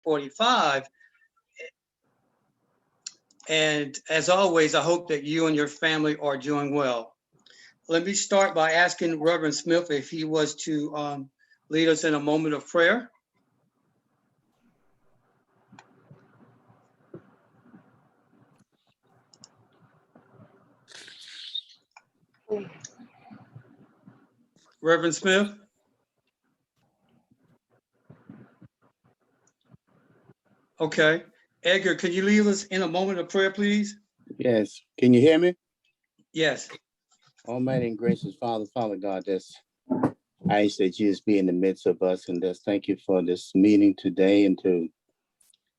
7:45. And as always, I hope that you and your family are doing well. Let me start by asking Reverend Smith if he was to lead us in a moment of prayer. Reverend Smith? Okay. Edgar, can you lead us in a moment of prayer, please? Yes. Can you hear me? Yes. Almighty and gracious Father God, I ask that you just be in the midst of us, and just thank you for this meeting today. And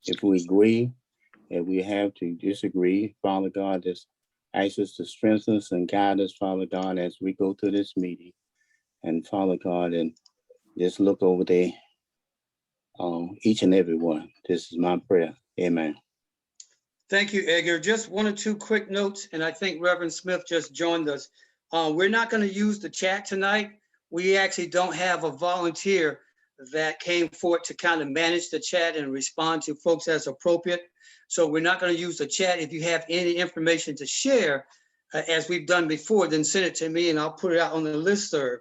if we agree, if we have to disagree, Father God, just ask us to strengthen us and guide us, Father God, as we go through this meeting. And Father God, and just look over there, each and every one. This is my prayer. Amen. Thank you, Edgar. Just one or two quick notes, and I think Reverend Smith just joined us. We're not going to use the chat tonight. We actually don't have a volunteer that came forward to kind of manage the chat and respond to folks as appropriate. So we're not going to use the chat. If you have any information to share, as we've done before, then send it to me and I'll put it out on the listserv.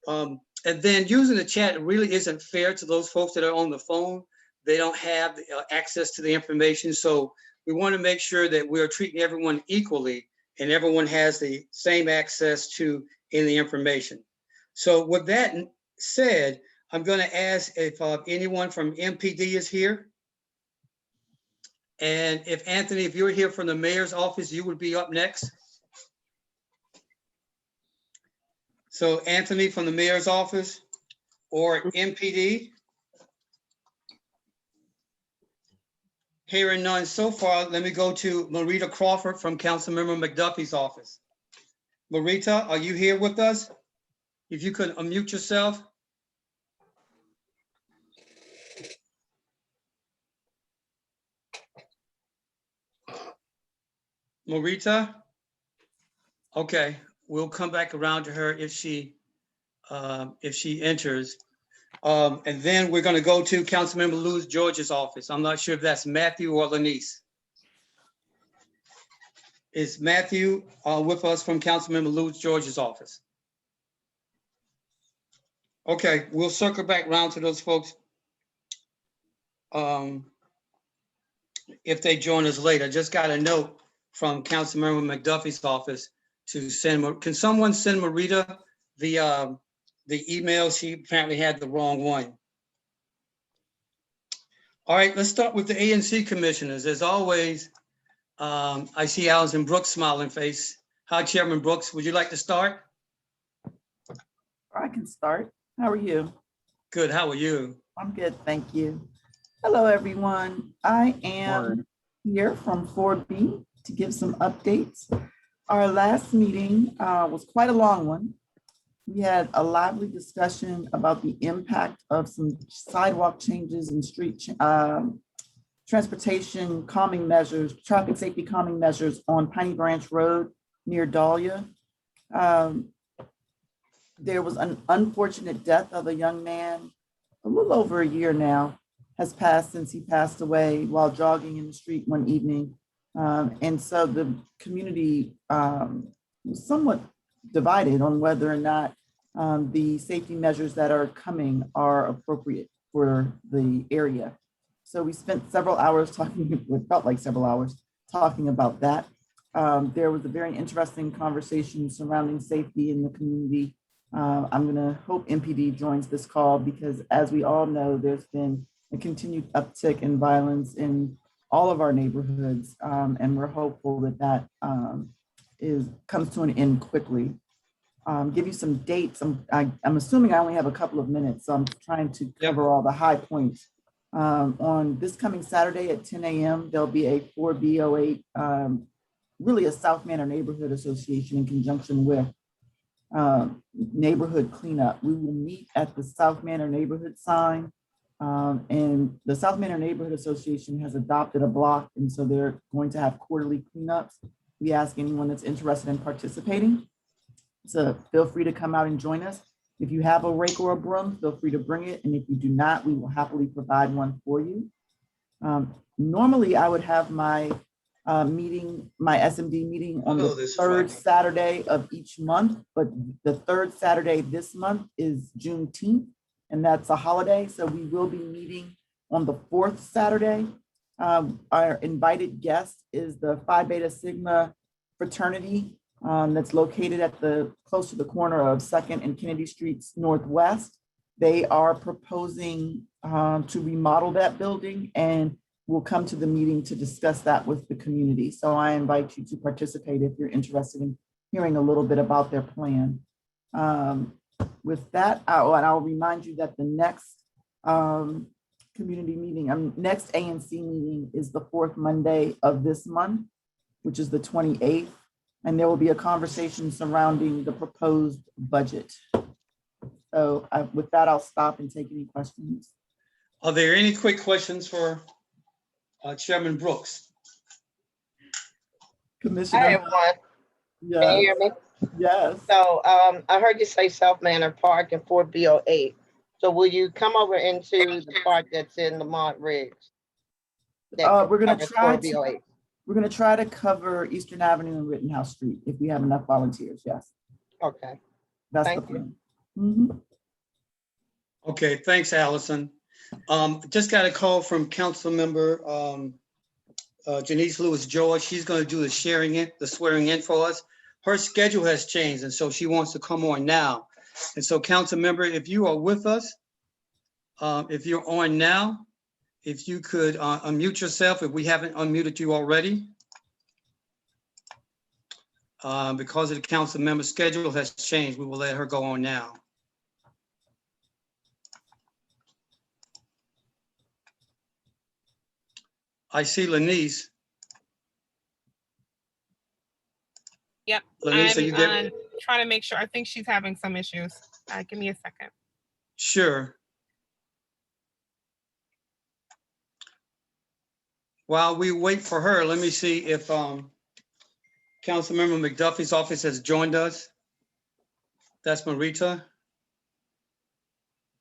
And then using the chat really isn't fair to those folks that are on the phone. They don't have access to the information. So we want to make sure that we're treating everyone equally and everyone has the same access to any information. So with that said, I'm going to ask if anyone from MPD is here. And if Anthony, if you're here from the mayor's office, you would be up next. So Anthony from the mayor's office or MPD. Hearing none so far, let me go to Marita Crawford from Councilmember McDuffie's office. Marita, are you here with us? If you could unmute yourself. Marita? Okay, we'll come back around to her if she enters. And then we're going to go to Councilmember Louis George's office. I'm not sure if that's Matthew or Lanice. Is Matthew with us from Councilmember Louis George's office? Okay, we'll circle back around to those folks if they join us later. Just got a note from Councilmember McDuffie's office to send. Can someone send Marita the email? She apparently had the wrong one. All right, let's start with the ANC commissioners. As always, I see Allison Brooks' smiling face. Hi, Chairman Brooks. Would you like to start? I can start. How are you? Good. How are you? I'm good. Thank you. Hello, everyone. I am here from 4B to give some updates. Our last meeting was quite a long one. We had a lively discussion about the impact of some sidewalk changes and street transportation calming measures, traffic safety calming measures on Piney Branch Road near Dahlia. There was an unfortunate death of a young man, a little over a year now has passed since he passed away while jogging in the street one evening. And so the community was somewhat divided on whether or not the safety measures that are coming are appropriate for the area. So we spent several hours talking, it felt like several hours, talking about that. There was a very interesting conversation surrounding safety in the community. I'm gonna hope MPD joins this call because as we all know, there's been a continued uptick in violence in all of our neighborhoods. And we're hopeful that that comes to an end quickly. Give you some dates. I'm assuming I only have a couple of minutes, so I'm trying to cover all the high points. On this coming Saturday at 10 a.m., there'll be a 4B08, really a South Manor Neighborhood Association in conjunction with neighborhood cleanup. We will meet at the South Manor neighborhood sign, and the South Manor Neighborhood Association has adopted a block, and so they're going to have quarterly cleanups. We ask anyone that's interested in participating, so feel free to come out and join us. If you have a rake or a broom, feel free to bring it, and if you do not, we will happily provide one for you. Normally, I would have my meeting, my SMD meeting on Oh, the this third Friday. Saturday of each month, but the third Saturday this month is Juneteenth, and that's a holiday, so we will be meeting on the fourth Saturday. Our invited guest is the Phi Beta Sigma fraternity that's located at close to the corner of 2nd and Kennedy Streets Northwest. They are proposing to remodel that building, and we'll come to the meeting to discuss that with the community. So I invite you to participate if you're interested in hearing a little bit about their plan. With that, I'll remind you that the next community meeting, next ANC meeting is the fourth Monday of this month, which is the 28th. And there will be a conversation surrounding the proposed budget. So with that, I'll stop and take any questions. Are there any quick questions for Chairman Brooks? I Commissioner, have one. Can you yes, hear me? yes. So I heard you say South Manor Park and 4B08. So will you come over into the park that's in Lamond-Riggs? We're gonna try to 4B08. We're gonna try to cover Eastern Avenue and Rittenhouse Street if we have enough volunteers. Yes, Okay. that's the Thank you. plan. Mhm. Okay, thanks, Allison. Just got a call from Council Member Janice Lewis George. She's going to do the swearing in for us. Her schedule has changed, and so she wants to come on now. And so, Council Member, if you are with us, if you're on now, if you could unmute yourself, if we haven't unmuted you already. Because of the council member schedule has changed, we will let her go on now. I see Lanice. Yep, Lanice, are you there? trying to make sure. I think she's having some issues. Give me a second. Sure. While we wait for her, let me see if Councilmember McDuffie's office has joined us. That's Marita.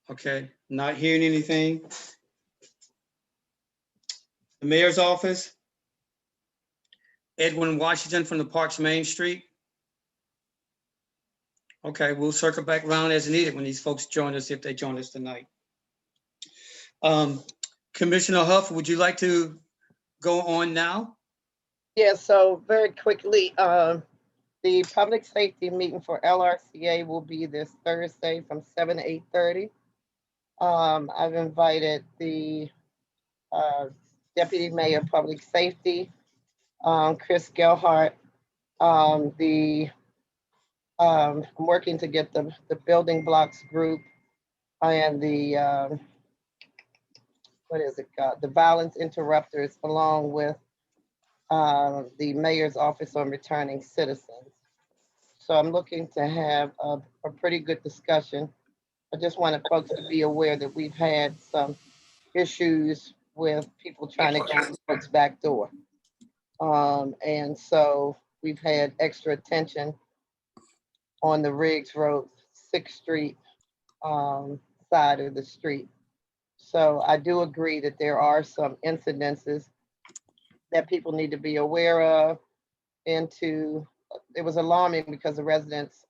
Okay, not hearing anything. The mayor's office. Edwin Washington from the Parks Main Street. Okay, we'll circle back around as needed when these folks join us, if they join us tonight. Commissioner Huff, would you like to go on now? Yeah, so very quickly, the public safety meeting for LRCA will be this Thursday from 7 to 8:30. I've invited the Deputy Mayor of Public Safety, Chris Gelhart. I'm working to get the building blocks group and the what is it called? The violence interrupters, along with the mayor's office on returning citizens. So I'm looking to have a pretty good discussion. I just wanted folks to be aware that we've had some issues with people trying to go in folks' back door. And so we've had extra attention on the Riggs Road, 6th Street side of the street. So I do agree that there are some incidences that people need to be aware of. It was alarming because the resident's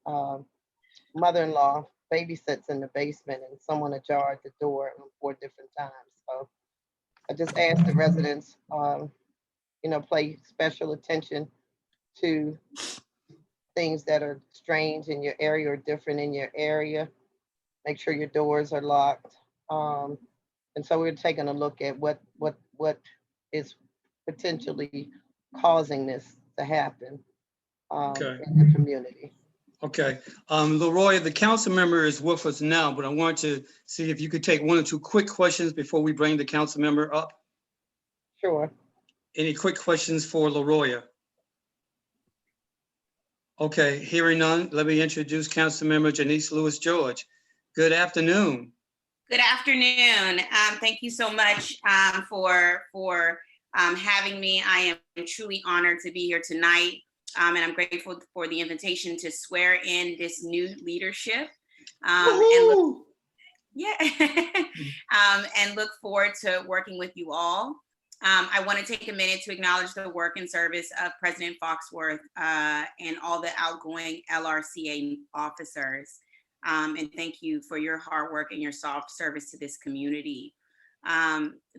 mother-in-law babysits in the basement and someone ajarred the door 4 different times. So I just asked the residents, pay special attention to things that are strange in your area or different in your area. Make sure your doors are locked. And so we're taking a look at what is potentially causing this to happen in the community. Okay, Leroy, the council member is with us now, but I want to see if you could take 1 or 2 quick questions before we bring the council member up. Sure. Any quick questions for Leroy? Okay, hearing none, let me introduce Councilmember Janice Lewis George. Good afternoon. Good afternoon. Thank you so much for having me. I am truly honored to be here tonight. And I'm grateful for the invitation to swear in this new leadership. And look forward to working with you all. I want to take a minute to acknowledge the work and service of President Foxworth and all the outgoing LRCA officers. And thank you for your hard work and your soft service to this community.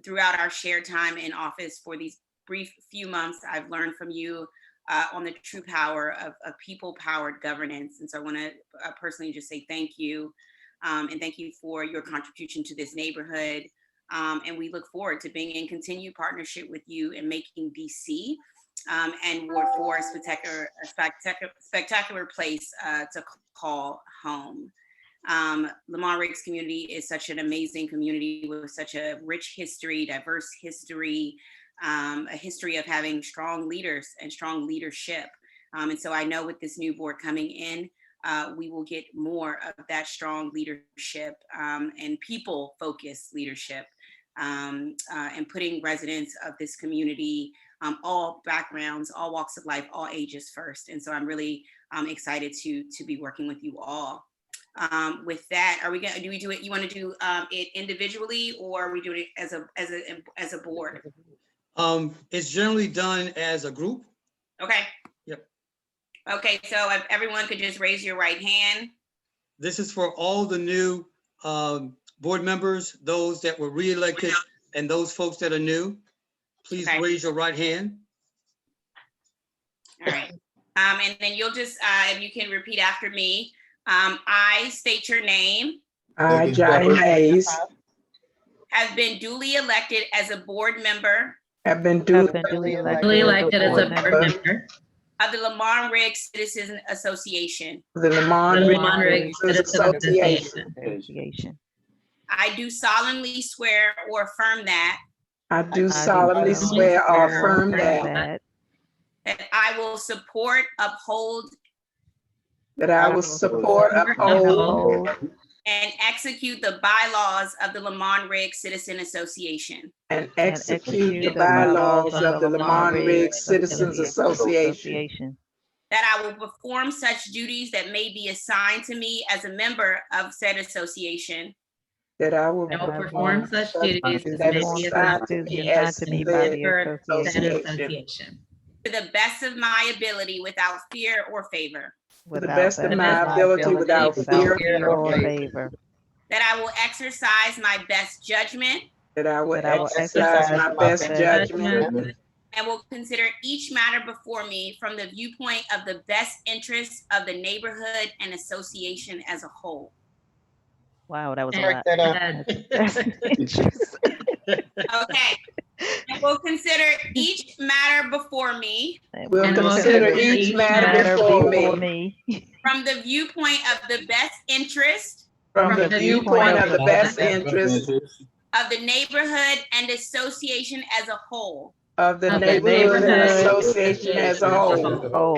Throughout our shared time in office for these brief few months, I've learned from you on the true power of people-powered governance. And so I want to personally just say thank you. And thank you for your contribution to this neighborhood. And we look forward to being in continued partnership with you and making DC and Ward 4 a spectacular place to call home. Lamond-Riggs community is such an amazing community with such a rich history, diverse history, a history of having strong leaders and strong leadership. And so I know with this new board coming in, we will get more of that strong leadership and people-focused leadership and putting residents of this community, all backgrounds, all walks of life, all ages first. And so I'm really excited to be working with you all. With that, do we do it? You want to do it individually, or are we doing it as a board? It's generally done as a group. Okay. Yep. Okay, so if everyone could just raise your right hand. This is for all the new board members, those that were reelected, and those folks that are new. Please Okay. raise your right hand. All right. And then you'll just, if you can repeat after me. I state your name. I, Johnny Hayes, Have been duly elected as a board member have been duly elected as a board member of the Lamond-Riggs Citizens Association. of the of the Lamond-Riggs Lamond-Riggs Citizens Association. I do solemnly swear or affirm that I do solemnly swear or affirm that I will support, uphold, I will support, uphold, and execute the bylaws of the Lamond-Riggs Citizen Association. and execute the bylaws of the Lamond-Riggs Citizens Association. That I will perform such duties that may be assigned to me as a member of said association. That I will and will perform such duties as that may is be assigned assigned to to me me as as the a member of said association. association. To the best of my ability without fear or favor. To the best of my ability without fear or favor. That I will exercise my best judgment That I will exercise my best judgment and will consider each matter before me from the viewpoint of the best interests of the neighborhood and association as a whole. Wow, that was a And- lot. Okay. And will consider each matter before me We'll And will consider consider each each matter before me from the viewpoint of the best interest from the viewpoint of the best interest of the neighborhood and association as a whole. of the Of the neighborhood and neighborhood association as a whole. Oh,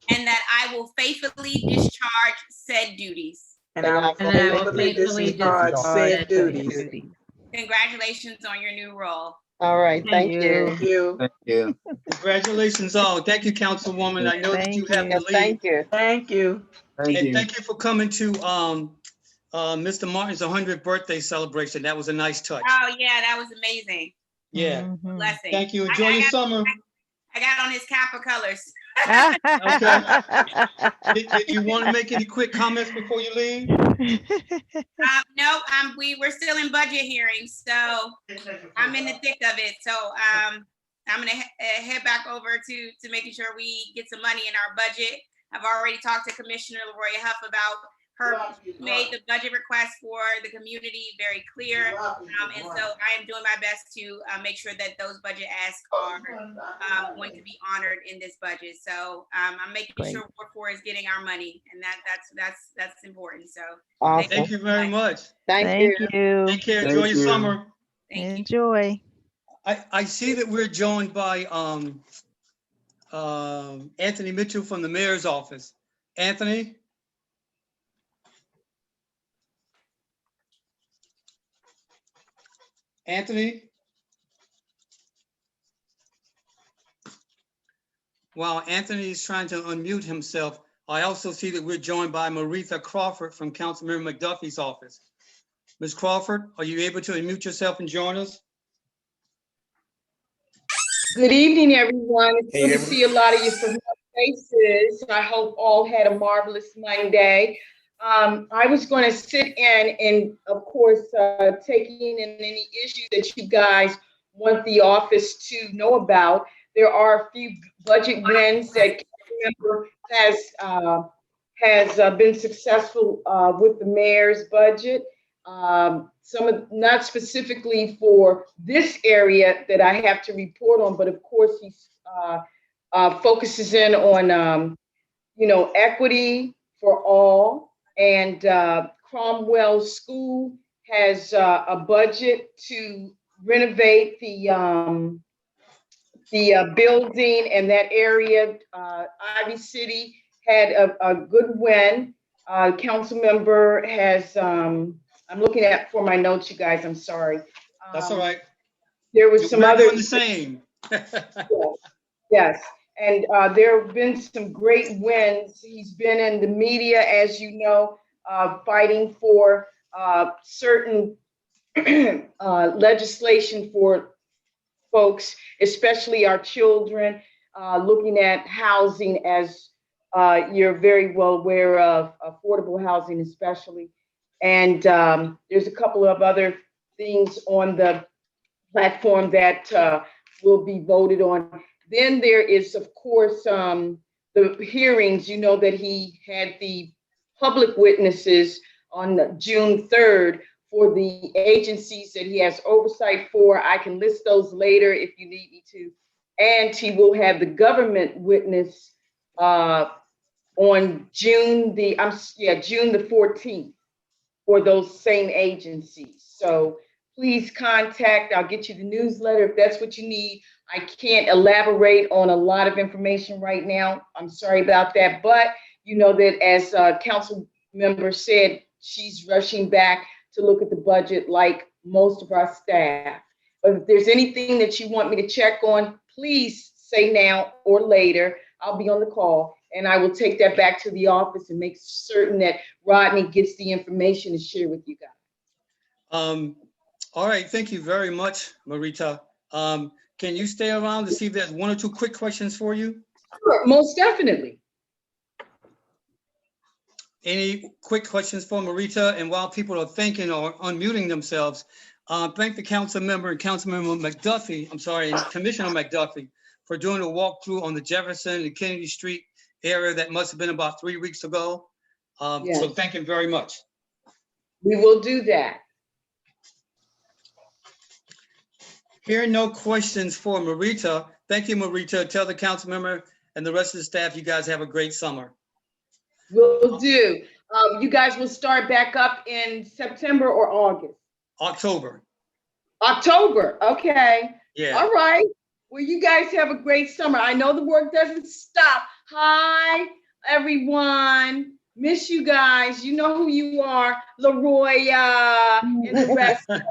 And that I will faithfully discharge said duties. And I will And I will faithfully faithfully discharge said discharge duties. Congratulations on your new role. All right, thank you. Thank you. Thank you. Congratulations all. Thank you, Councilwoman. I know that you have to Yes, leave. thank you. Thank you. And thank you for coming to Mr. Martin's 100th birthday celebration. That was a nice touch. Oh, yeah, that was amazing. Yeah. mhm. Blessing. Thank you. Enjoy your summer. I got on his Kappa colors. Did you want to make any quick comments before you leave? No, we're still in budget hearings, so I'm in the thick of it. So I'm gonna head back over to making sure we get some money in our budget. I've already talked to Commissioner Leroy Huff about her made the budget request for the community very clear. And so I am doing my best to make sure that those budget asks are going to be honored in this budget. So I'm making Great. sure Ward 4 is getting our money, and that's important. So Awesome. Thank you very much. Thank you. Thank you. Take care. Thank Enjoy your you. summer. thank you. Enjoy. I see that we're joined by Anthony Mitchell from the mayor's office. Anthony? Anthony? While Anthony is trying to unmute himself, I also see that we're joined by Maretha Crawford from Councilmember McDuffie's office. Ms. Crawford, are you able to unmute yourself and join us? Good evening, everyone. It's Hey, good to everyone. see a lot of your familiar faces. I hope all had a marvelous Monday. I was going to sit in and, of course, taking in any issue that you guys want the office to know about. There are a few budget wins that member has been successful with the mayor's budget. Some of, not specifically for this area that I have to report on, but of course he focuses in on equity for all. And Cromwell School has a budget to renovate the building and that area. Ivy City had a good win. Council member has, I'm looking at for my notes, you guys, I'm sorry. That's all right. There was some We're other. doing the same. Yes, and there have been some great wins. He's been in the media, as you know, fighting for certain legislation for folks, especially our children, looking at housing as you're very well aware of, affordable housing especially. And there's a couple of other things on the platform that will be voted on. Then there is, of course, the hearings. You know that he had the public witnesses on June 3rd for the agencies that he has oversight for. I can list those later if you need me to. And he will have the government witness on June the 14th for those same agencies. So please contact, I'll get you the newsletter if that's what you need. I can't elaborate on a lot of information right now. I'm sorry about that, but you know that as council member said, she's rushing back to look at the budget like most of our staff. But if there's anything that you want me to check on, please say now or later. I'll be on the call and I will take that back to the office and make certain that Rodney gets the information to share with you guys. All right, thank you very much, Marita. Can you stay around to see if there's one or two quick questions for you? Sure, most definitely. Any quick questions for Marita? And while people are thinking or unmuting themselves, thank the council member and Councilmember McDuffie, I'm sorry, and Commissioner McDuffie for doing a walkthrough on the Jefferson and Kennedy Street area that must have been about 3 weeks ago. Yes. So thank you very much. We will do that. Hearing no questions for Marita, thank you, Marita. Tell the council member and the rest of the staff, you guys have a great summer. Will do. You guys will start back up in September or August? October. October, okay. Yeah. All right. Well, you guys have a great summer. I know the work doesn't stop. Hi, everyone. Miss you guys. You know who you are, Leroy and the rest of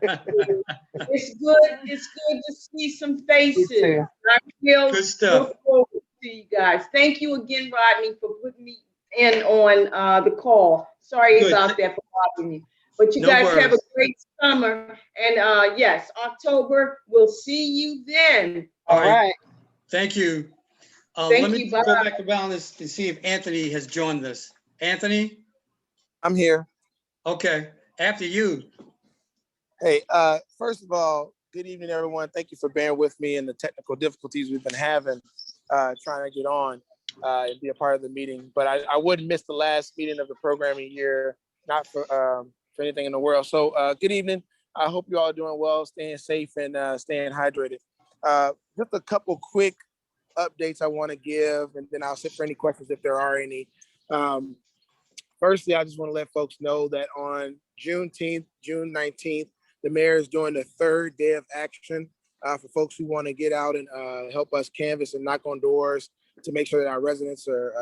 you. It's good to see some faces. I feel good stuff. Look forward to you guys. Thank you again, Rodney, for putting me in on the call. Sorry Good. about that for bothering you. But you No guys worries. have a great summer. And yes, October, we'll see you then. All right. Thank you. Thank Let me you. go Bye. back around this to see if Anthony has joined us. Anthony? I'm here. Okay, after you. Hey, first of all, good evening, everyone. Thank you for bearing with me and the technical difficulties we've been having trying to get on and be a part of the meeting. But I wouldn't miss the last meeting of the programming year, not for anything in the world. So good evening. I hope you all are doing well, staying safe and staying hydrated. Just a couple quick updates I want to give, and then I'll sit for any questions if there are any. Firstly, I just want to let folks know that on June 19th, the mayor is doing the third day of action for folks who want to get out and help us canvass and knock on doors to make sure that our residents are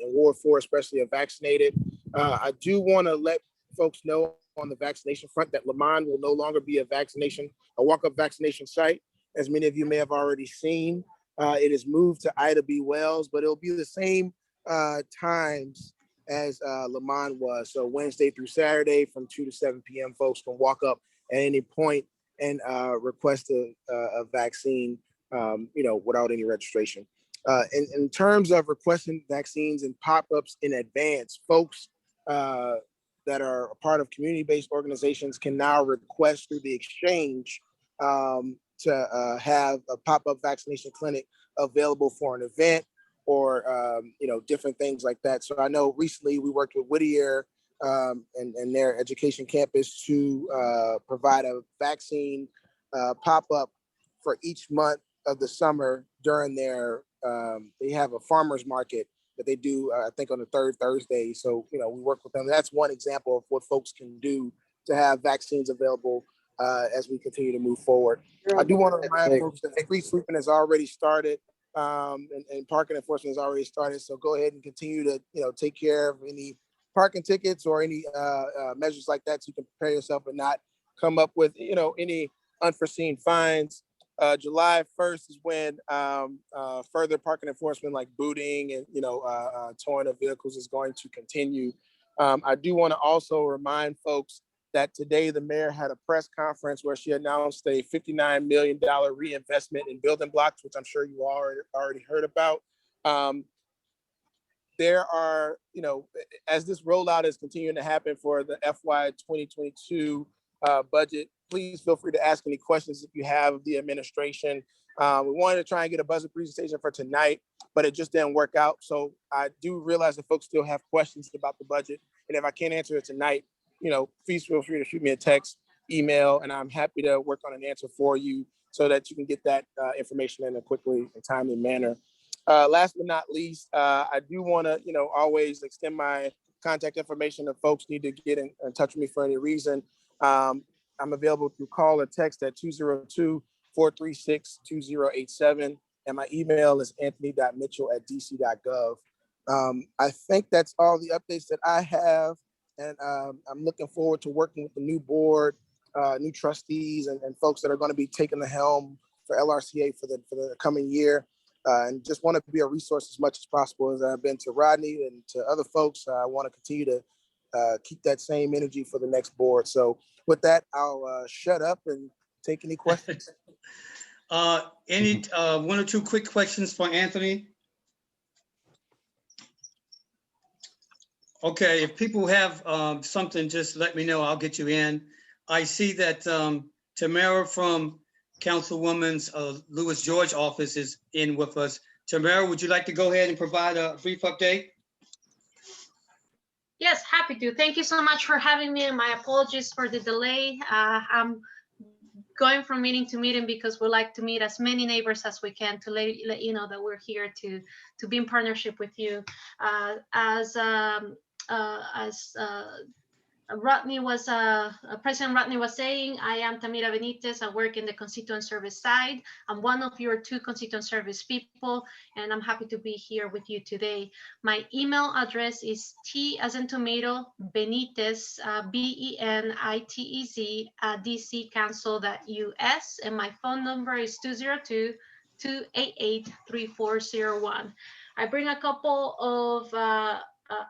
in Ward 4 especially are vaccinated. I do want to let folks know on the vaccination front that Lamond will no longer be a walk-up vaccination site. As many of you may have already seen, it is moved to Ida B. Wells, but it'll be the same times as Lamond was. So Wednesday through Saturday from 2 to 7 p.m. folks can walk up at any point and request a vaccine without any registration. In terms of requesting vaccines and pop-ups in advance, folks that are a part of community-based organizations can now request through the exchange to have a pop-up vaccination clinic available for an event or different things like that. So I know recently we worked with Whittier and their education campus to provide a vaccine pop-up for each month of the summer during their they have a farmers market that they do I think on the third Thursday. So we work with them. That's one example of what folks can do to have vaccines available as we continue to move forward. I do want to remind folks that street sweeping has already started and parking enforcement has already started. So go ahead and continue to take care of any parking tickets or any measures like that so you can prepare yourself and not come up with any unforeseen fines. July 1st is when further parking enforcement like booting and towing of vehicles is going to continue. I do want to also remind folks that today the mayor had a press conference where she announced a $59 million reinvestment in building blocks, which I'm sure you already heard about. There are, as this rollout is continuing to happen for the FY 2022 budget, please feel free to ask any questions if you have of the administration. We wanted to try and get a budget presentation for tonight, but it just didn't work out. So I do realize that folks still have questions about the budget. And if I can't answer it tonight, please feel free to shoot me a text, email, and I'm happy to work on an answer for you so that you can get that information in a quickly and timely manner. Last but not least, I do want to, always extend my contact information if folks need to get in touch with me for any reason. I'm available through call or text at 202-436-2087. And my email is anthony.mitchell@dc.gov. I think that's all the updates that I have. And I'm looking forward to working with the new board, new trustees, and folks that are going to be taking the helm for LRCA for the coming year. And just want to be a resource as much as possible as I've been to Rodney and to other folks. I want to continue to keep that same energy for the next board. So with that, I'll shut up and take any questions. Any one or two quick questions for Anthony? Okay, if people have something, just let me know. I'll get you in. I see that Tamara from Councilwoman's Lewis George office is in with us. Tamara, would you like to go ahead and provide a brief update? Yes, happy to. Thank you so much for having me, and my apologies for the delay. I'm going from meeting to meeting because we like to meet as many neighbors as we can to let you know that we're here to be in partnership with you. As Rodney was, President Rodney was saying, I am Tamira Benitez. I work in the constituent service side. I'm one of your two constituent service people, and I'm happy to be here with you today. My email address is T as in tomato, Benitez, BENITEZ @dccouncil.us, and my phone number is 202-288-3401. I bring a couple of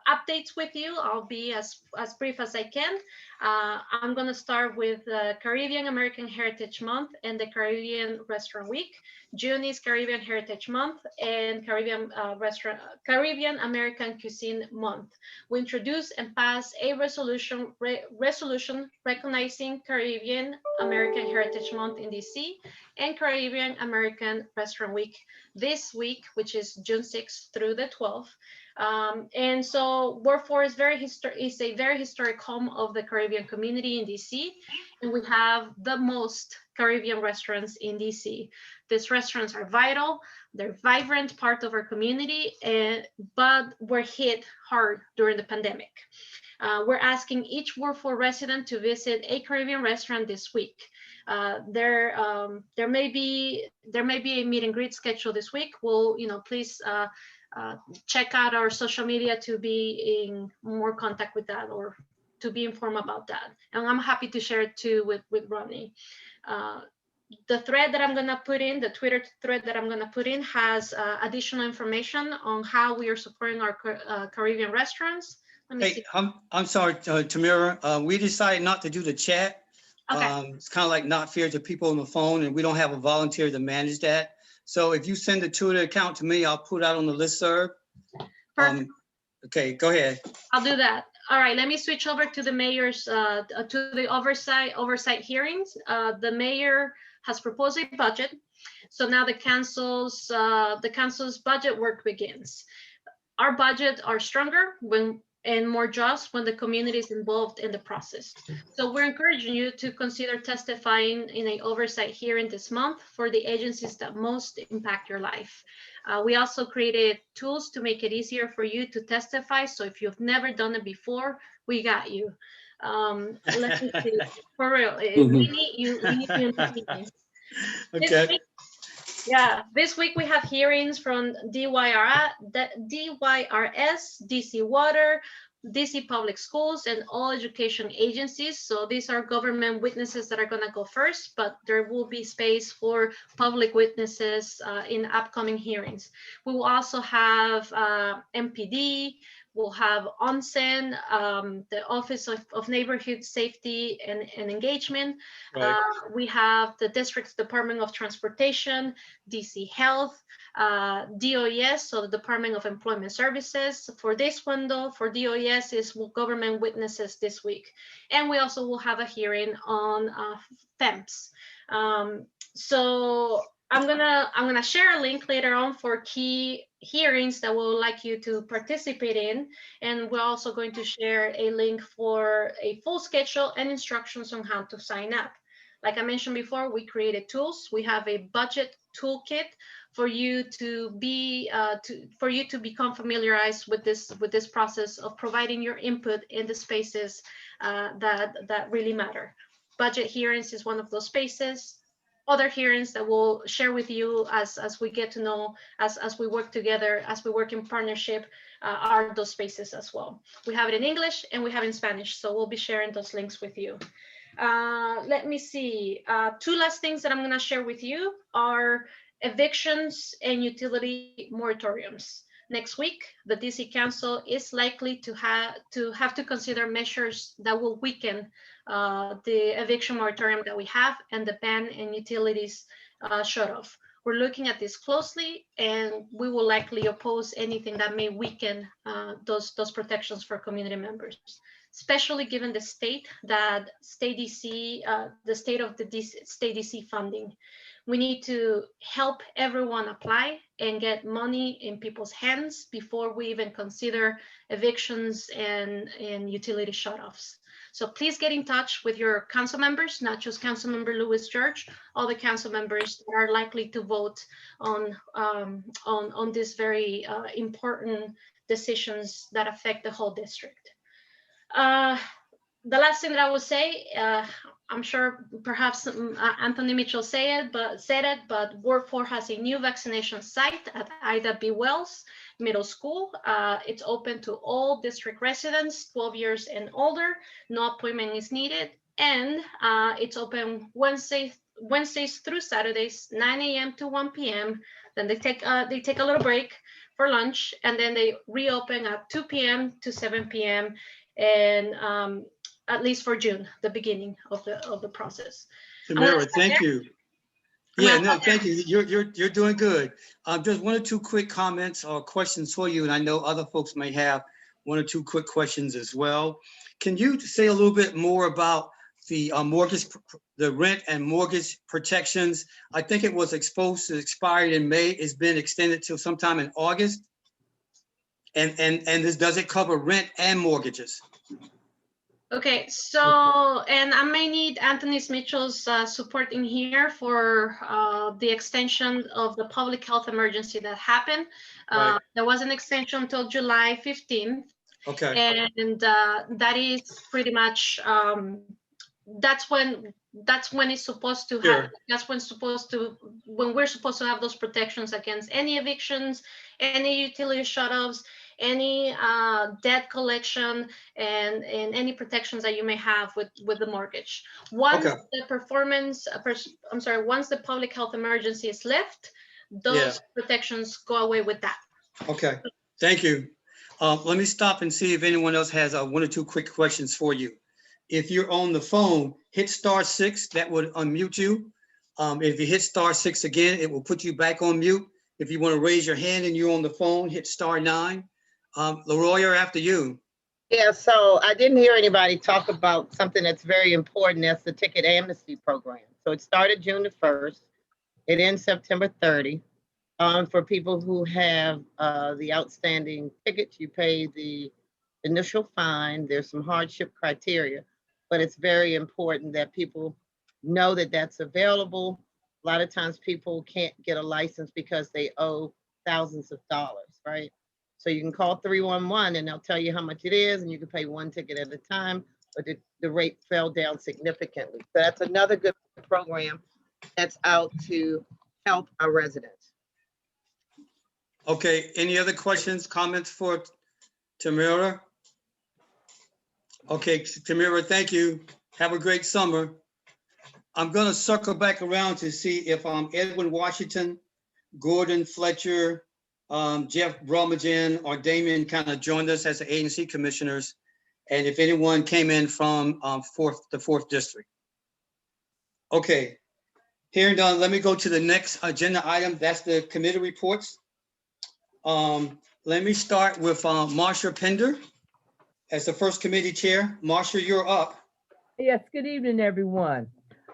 updates with you. I'll be as brief as I can. I'm going to start with Caribbean American Heritage Month and the Caribbean Restaurant Week. June is Caribbean Heritage Month and Caribbean American Cuisine Month. We introduced and passed a resolution recognizing Caribbean American Heritage Month in DC and Caribbean American Restaurant Week this week, which is June 6th through the 12th. And so Ward 4 is a very historic home of the Caribbean community in DC, and we have the most Caribbean restaurants in DC. These restaurants are vital, they're vibrant part of our community, but were hit hard during the pandemic. We're asking each Ward 4 resident to visit a Caribbean restaurant this week. There may be a meet and greet schedule this week. We'll, please check out our social media to be in more contact with that or to be informed about that. And I'm happy to share it too with Rodney. The thread that I'm going to put in, the Twitter thread that I'm going to put in has additional information on how we are supporting our Caribbean restaurants. Let me see. I'm sorry, Tamira. We decided not to do the chat. Okay. It's kind of like not fair to people on the phone, and we don't have a volunteer to manage that. So if you send the Twitter account to me, I'll put out on the listserv. Perfect. Okay, go ahead. I'll do that. All right, let me switch over to the mayor's, to the oversight hearings. The mayor has proposed a budget. So now the council's budget work begins. Our budgets are stronger and more just when the community is involved in the process. So we're encouraging you to consider testifying in an oversight hearing this month for the agencies that most impact your life. We also created tools to make it easier for you to testify. So if you've never done it before, we got you. Let me see. For real, we need you. We need you in the meeting. Okay. This week we have hearings from DYRS, DC Water, DC Public Schools, and all education agencies. So these are government witnesses that are going to go first, but there will be space for public witnesses in upcoming hearings. We will also have MPD. We'll have ONSEN, the Office of Neighborhood Safety and Engagement. Right. We have the District's Department of Transportation, DC Health, DOES, so the Department of Employment Services. For this one though, for DOES is government witnesses this week. And we also will have a hearing on FEMS. So I'm gonna share a link later on for key hearings that we would like you to participate in, and we're also going to share a link for a full schedule and instructions on how to sign up. Like I mentioned before, we created tools. We have a budget toolkit for you to become familiarized with this process of providing your input in the spaces that really matter. Budget hearings is one of those spaces. Other hearings that we'll share with you as we get to know, as we work together, as we work in partnership, are those spaces as well. We have it in English and we have it in Spanish, so we'll be sharing those links with you. Let me see. Two last things that I'm going to share with you are evictions and utility moratoriums. Next week, the DC Council is likely to have to consider measures that will weaken the eviction moratorium that we have and the ban and utilities shut off. We're looking at this closely, and we will likely oppose anything that may weaken those protections for community members, especially given the state of the state DC funding. We need to help everyone apply and get money in people's hands before we even consider evictions and utility shutoffs. So please get in touch with your council members, not just Councilmember Lewis George, all the council members that are likely to vote on these very important decisions that affect the whole district. The last thing that I will say, I'm sure perhaps Anthony Mitchell said it, but Ward 4 has a new vaccination site at Ida B. Wells Middle School. It's open to all district residents 12 years and older. No appointment is needed, and it's open Wednesdays through Saturdays, 9 a.m. to 1 p.m. Then they take a little break for lunch, and then they reopen at 2 p.m. to 7 p.m. and at least for June, the beginning of the process. Tamara, thank you. Yeah, no, thank you. You're doing good. Just one or two quick comments or questions for you, and I know other folks may have one or two quick questions as well. Can you say a little bit more about the mortgage, the rent and mortgage protections? I think it was supposed to expire in May. It's been extended till sometime in August. And does it cover rent and mortgages? Okay, so, and I may need Anthony Mitchell's support in here for the extension of the public health emergency that happened. Right. There was an extension until July 15th. Okay. And that is pretty much, that's when it's supposed to happen. That's when we're supposed to have those protections against any evictions, any utility shutoffs, any debt collection, and any protections that you may have with the mortgage. Once once the public health emergency is lifted, those protections go away with that. Okay, thank you. Let me stop and see if anyone else has one or two quick questions for you. If you're on the phone, hit *6, that would unmute you. If you hit *6 again, it will put you back on mute. If you want to raise your hand and you're on the phone, hit *9. Leroy, after you. Yeah, so I didn't hear anybody talk about something that's very important. That's the ticket amnesty program. So it started June the 1st. It ends September 30. For people who have the outstanding tickets, you pay the initial fine. There's some hardship criteria, but it's very important that people know that that's available. A lot of times people can't get a license because they owe thousands of dollars, right? So you can call 311 and they'll tell you how much it is, and you can pay one ticket at a time, but the rate fell down significantly. So that's another good program that's out to help our residents. Okay, any other questions, comments for Tamara? Okay, Tamara, thank you. Have a great summer. I'm gonna circle back around to see if Edwin Washington, Gordon Fletcher, Jeff Bromagen, or Damien kind of joined us as the agency commissioners, and if anyone came in from the fourth district. Okay, hearing done, let me go to the next agenda item. That's the committee reports. Let me start with Marsha Pender as the first committee chair. Marsha, you're up. Yes, good evening, everyone.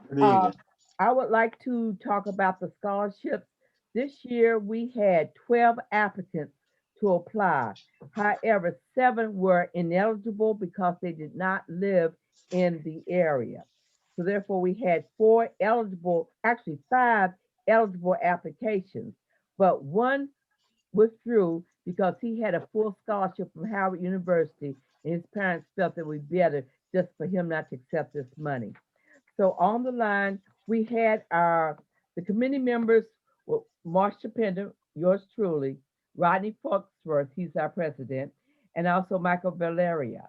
Good evening. I would like to talk about the scholarships. This year, we had 12 applicants to apply. However, 7 were ineligible because they did not live in the area. So therefore, we had 4 eligible, actually 5 eligible applications, but 1 withdrew because he had a full scholarship from Howard University, and his parents felt it would be better just for him not to accept this money. So on the line, we had the committee members, Marsha Pender, yours truly, Rodney Foxworth, he's our president, and also Michael Valeria.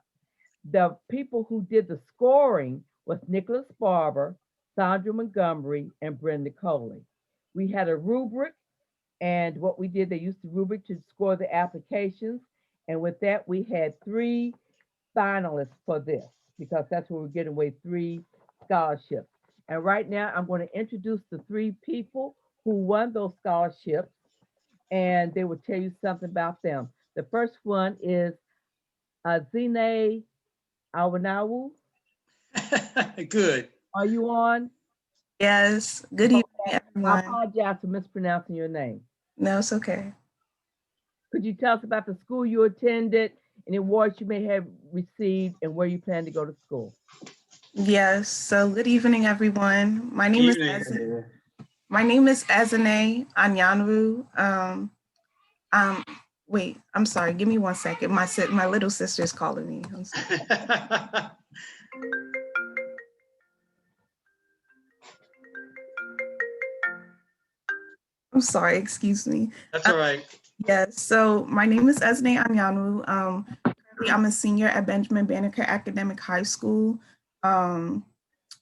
The people who did the scoring was Nicholas Barber, Sandra Montgomery, and Brenda Coley. We had a rubric, and what we did, they used the rubric to score the applications, and with that, we had 3 finalists for this, because that's where we're getting away 3 scholarships. And right now, I'm going to introduce the 3 people who won those scholarships, and they will tell you something about them. The first one is Zine Awanawu. Good. Are you on? Yes. Good evening, everyone. I apologize for mispronouncing your name. No, it's okay. Could you tell us about the school you attended, and awards you may have received, and where you plan to go to school? Yes. So good evening, everyone. My name is Ezine Anyanwu. Wait, I'm sorry. Give me one second. My little sister is calling me. I'm sorry. I'm sorry. Excuse me. That's all right. Yes. So my name is Ezine Anyanwu. Currently, I'm a senior at Benjamin Banneker Academic High School.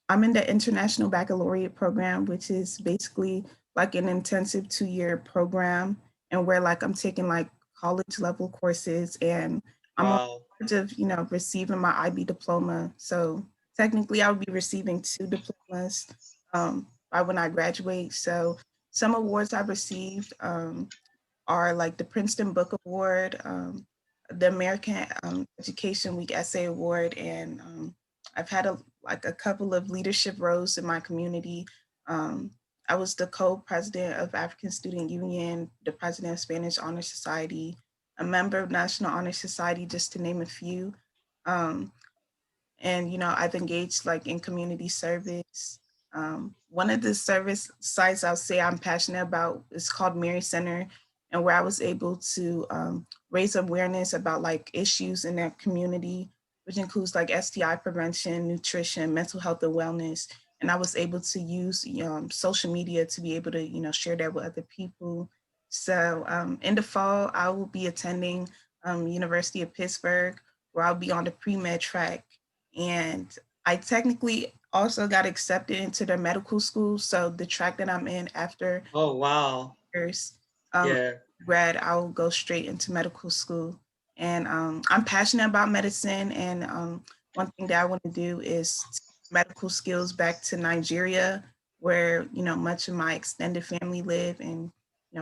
I'm in the International Baccalaureate program, which is basically like an intensive 2-year program, and where I'm taking college level courses, and I'm on the verge of receiving my IB diploma. So technically, I would be receiving 2 diplomas by when I graduate. So some awards I've received are the Princeton Book Award, the American Education Week Essay Award, and I've had a couple of leadership roles in my community. I was the co-president of African Student Union, the president of Spanish Honor Society, a member of National Honor Society, just to name a few. And I've engaged in community service. One of the service sites I'll say I'm passionate about is called Mary Center, and where I was able to raise awareness about issues in that community, which includes STI prevention, nutrition, mental health and wellness. And I was able to use social media to be able to share that with other people. So in the fall, I will be attending University of Pittsburgh, where I'll be on the pre-med track. And I technically also got accepted into their medical school. So the track that I'm in after grad, I'll go straight into medical school. And I'm passionate about medicine. And one thing that I want to do is take medical skills back to Nigeria, where, much of my extended family live and,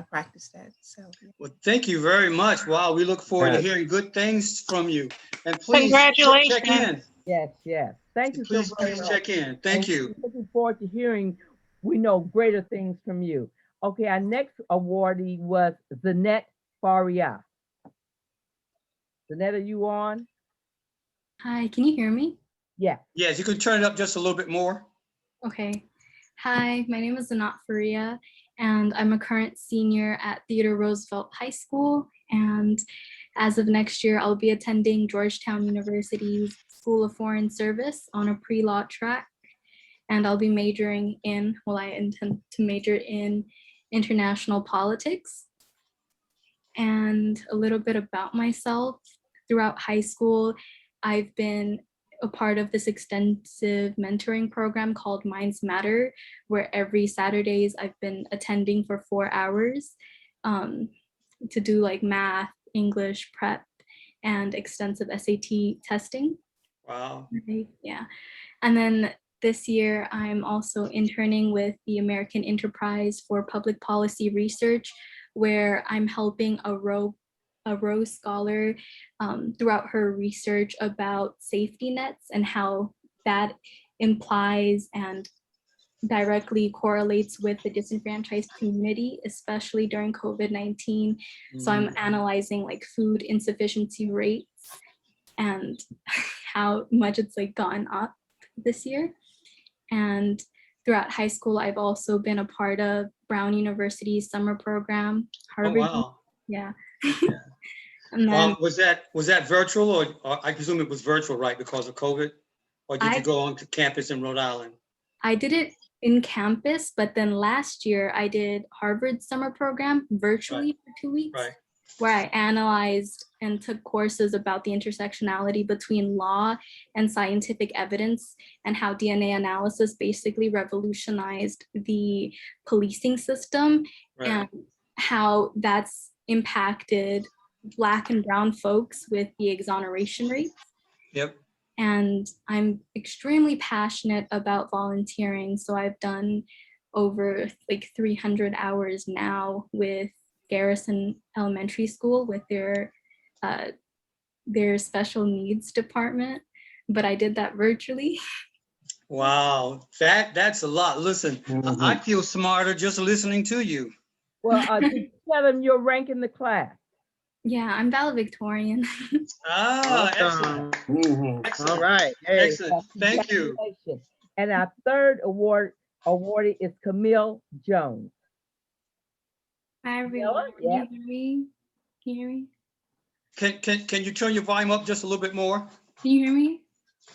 practice that. So, yeah. Well, thank you very much. Wow, we look forward to Right. hearing good things from you. And please check in. Yes, yes. Thank you so Please, very please much. check in. Thank And you. we're looking forward to hearing, we know, greater things from you. Okay, our next awardee was Zanette Faria. Zanette, are you on? Hi, can you hear me? Yeah. Yes, you can turn it up just a little bit more. Okay. Hi, my name is Zanat Faria, and I'm a current senior at Theodore Roosevelt High School. And as of next year, I'll be attending Georgetown University's School of Foreign Service on a pre-law track. And I'll be majoring in, well, I intend to major in international politics. And a little bit about myself. Throughout high school, I've been a part of this extensive mentoring program called Minds Matter, where every Saturdays I've been attending for 4 hours to do like math, English, prep, and extensive SAT testing. Wow. Yeah. And then this year, I'm also interning with the American Enterprise for Public Policy Research, where I'm helping a Rose Scholar throughout her research about safety nets and how that implies and directly correlates with the disenfranchised community, especially during COVID-19. So I'm analyzing like food insufficiency rates and how much it's like gone up this year. And throughout high school, I've also been a part of Brown University's summer program, Harvard. Oh, wow. Yeah. And then was that virtual or I presume it was virtual, right, because of COVID? Or did you go on to campus in Rhode Island? I did it in campus, but then last year I did Harvard's summer program virtually for 2 weeks, where I analyzed and took courses about the intersectionality between law and scientific evidence and how DNA analysis basically revolutionized the policing system and how that's impacted Black and brown folks with the exoneration rates. Yep. And I'm extremely passionate about volunteering. So I've done over like 300 hours now with Garrison Elementary School with their special needs department, but I did that virtually. Wow, that's a lot. Listen, I feel smarter just listening to you. Well, did you tell them your rank in the class? Yeah, I'm valedictorian. Excellent. Excellent. All right. Hey. Excellent. Thank you. And our third awardee is Camille Jones. Hi, everyone. Yeah. Can you hear me? Can you turn your volume up just a little bit more? Can you hear me?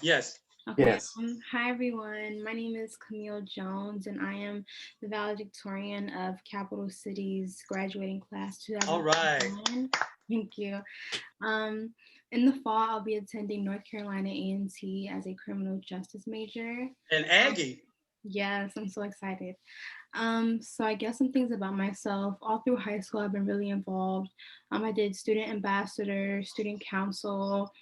Yes. Okay. Yes. Hi, everyone. My name is Camille Jones, and I am the valedictorian of Capital City's graduating class 2009. All right. Thank you. In the fall, I'll be attending North Carolina A&T as a criminal justice major. And Aggie. Yes, I'm so excited. So I guess some things about myself. All through high school, I've been really involved. I did student ambassador, student council,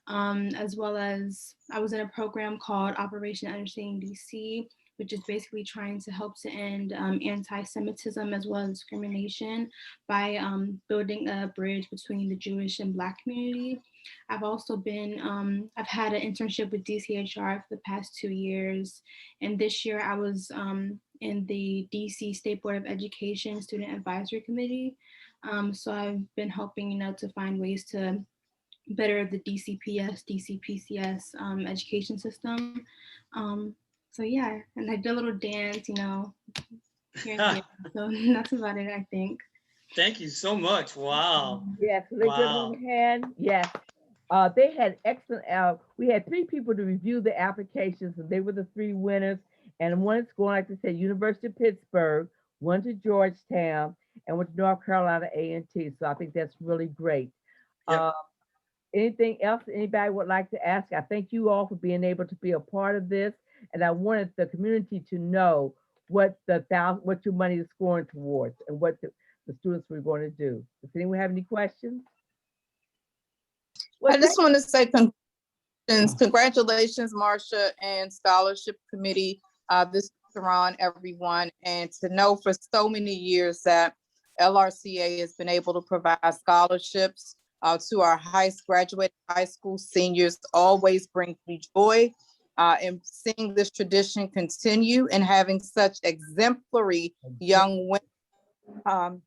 as well as I was in a program called Operation Understanding DC, which is basically trying to help to end anti-Semitism as well as discrimination by building a bridge between the Jewish and Black community. I've also been, I've had an internship with DCHR for the past 2 years. And this year I was in the DC State Board of Education Student Advisory Committee. So I've been helping, to find ways to better the DCPS, DCPCS education system. So yeah, and I did a little dance, here and there. So that's about it, I think. Thank you so much. Wow. Yes, wow. Hand. Yes. They had excellent, we had 3 people to review the applications, and they were the 3 winners. And one is going, like I said, University of Pittsburgh, one to Georgetown, and one to North Carolina A&T. So I think that's really great. Yep. Anything else anybody would like to ask? I thank you all for being able to be a part of this. And I wanted the community to know what your money is going towards and what the students were going to do. Does anyone have any questions? I just want to say congratulations, Marcia and Scholarship Committee. This Sharon, everyone, and to know for so many years that LRCA has been able to provide scholarships to our graduate high school seniors always brings me joy. And seeing this tradition continue and having such exemplary young women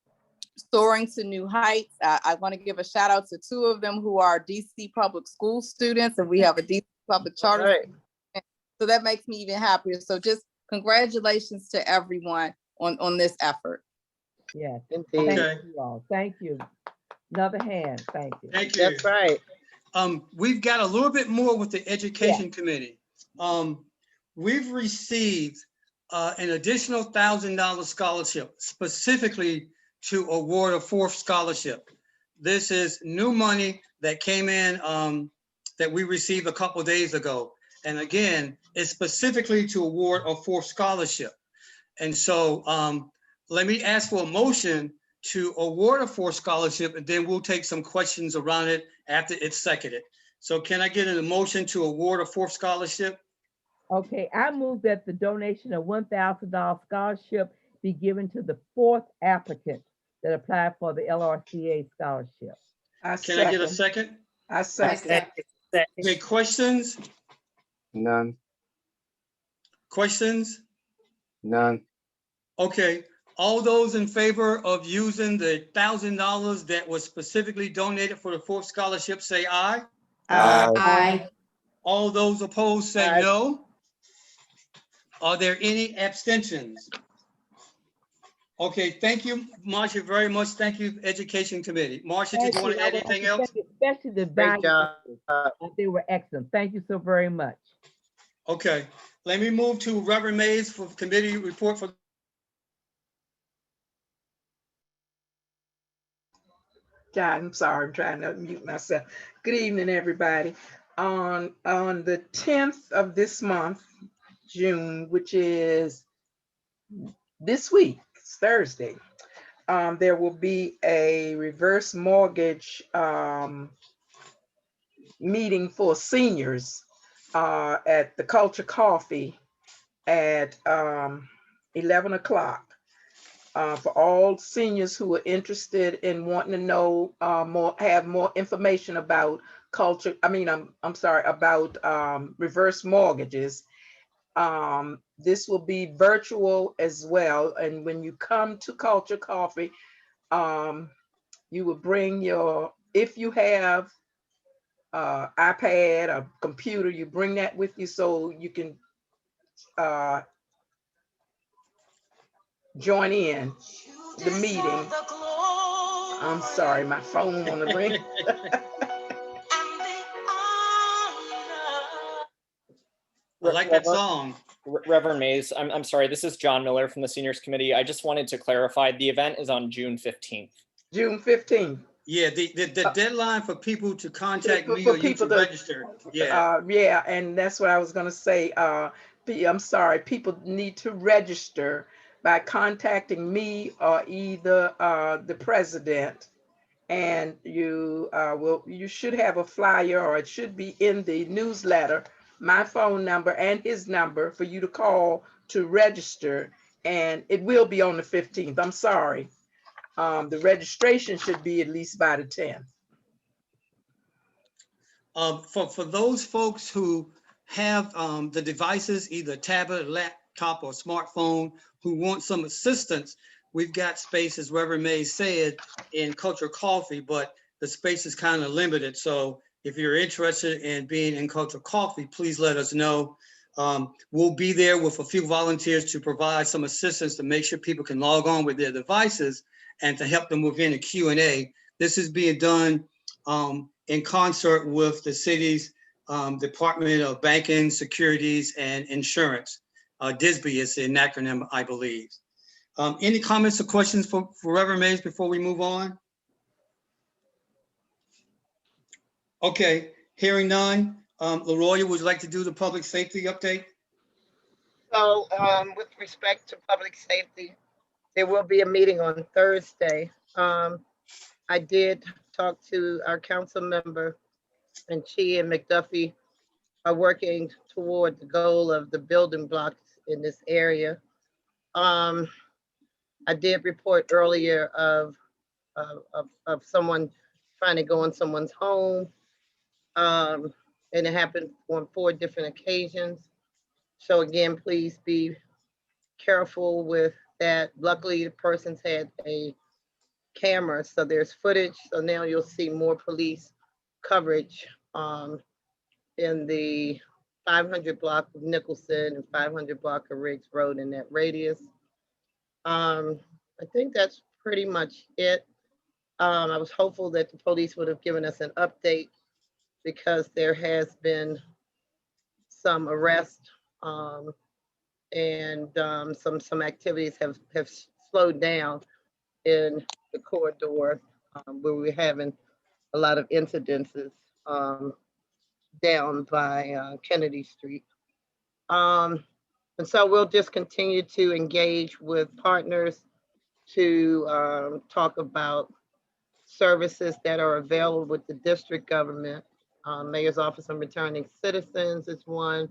soaring to new heights. I want to give a shout out to two of them who are DC public school students, and we have a DC public charter. Right. So that makes me even happier. So just congratulations to everyone on this effort. Yes. Indeed. Thank you all. Thank you. Another hand. Thank you. Thank you. That's right. We've got a little bit more with the Education Committee. We've received an additional $1,000 scholarship specifically to award a fourth scholarship. This is new money that came in that we received a couple days ago. And again, it's specifically to award a fourth scholarship. And so let me ask for a motion to award a fourth scholarship, and then we'll take some questions around it after it's seconded. So can I get a motion to award a fourth scholarship? Okay, I move that the donation of $1,000 scholarship be given to the fourth applicant that applied for the LRCA scholarship. Can I get a second? I second. Okay, questions? None. Questions? None. Okay, all those in favor of using the $1,000 that was specifically donated for the fourth scholarship, say aye. Aye. All those opposed, say Aye. no. Are there any abstentions? Okay, thank you, Marcia, very much. Thank you, Education Committee. Marcia, did you want to add anything else? Especially the Great value. job. They were excellent. Thank you so very much. Okay, let me move to Reverend Mays for committee report for. God, I'm sorry, I'm trying to mute myself. Good evening, everybody. On the 10th of this month, June, which is this week, it's Thursday, there will be a reverse mortgage meeting for seniors at the Culture Coffee at 11 o'clock. For all seniors who are interested in wanting to know have more information about about reverse mortgages. This will be virtual as well. And when you come to Culture Coffee, you will bring if you have iPad or computer, you bring that with you so you can join in the meeting. I'm sorry, my phone want to ring. I like that song. Reverend Mays, I'm sorry, this is John Miller from the Seniors Committee. I just wanted to clarify, the event is on June 15th. June 15th. Yeah, the deadline for people to contact me or you to register. Yeah. Yeah, and that's what I was gonna say. I'm sorry, people need to register by contacting me or either the president. And you should have a flyer, or it should be in the newsletter, my phone number and his number for you to call to register. And it will be on the 15th. I'm sorry. The registration should be at least by the 10th. For those folks who have the devices, either tablet, laptop, or smartphone, who want some assistance, we've got space, as Reverend May said, in Culture Coffee, but the space is kind of limited. So if you're interested in being in Culture Coffee, please let us know. We'll be there with a few volunteers to provide some assistance to make sure people can log on with their devices and to help them within a Q&A. This is being done in concert with the city's Department of Banking, Securities, and Insurance. DSBI is an acronym, I believe. Any comments or questions for Reverend Mays before we move on? Okay, hearing none. LaRoya, would you like to do the public safety update? So with respect to public safety, there will be a meeting on Thursday. I did talk to our council member, and she and McDuffie are working toward the goal of the building blocks in this area. I did report earlier of someone trying to go in someone's home. And it happened on 4 different occasions. So again, please be careful with that. Luckily, the person's had a camera, so there's footage. So now you'll see more police coverage in the 500 block of Nicholson and 500 block of Riggs Road in that radius. I think that's pretty much it. I was hopeful that the police would have given us an update because there has been some arrests and some activities have slowed down in the corridor where we're having a lot of incidences down by Kennedy Street. And so we'll just continue to engage with partners to talk about services that are available with the district government. Mayor's Office of Returning Citizens is one.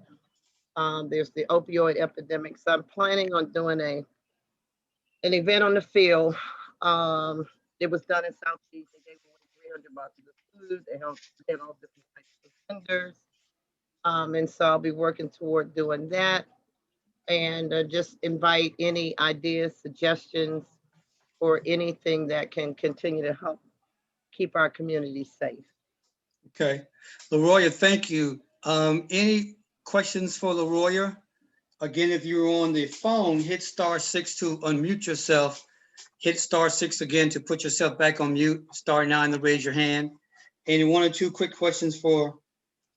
There's the opioid epidemic. So I'm planning on doing an event on the field. It was done in Southeast. They gave away 300 boxes of food. They had all different types of vendors. And so I'll be working toward doing that and just invite any ideas, suggestions, or anything that can continue to help keep our community safe. Okay. LaRoya, thank you. Any questions for LaRoya? Again, if you're on the phone, hit *6 to unmute yourself. Hit *6 again to put yourself back on mute. *9 to raise your hand. Any 1 or 2 quick questions for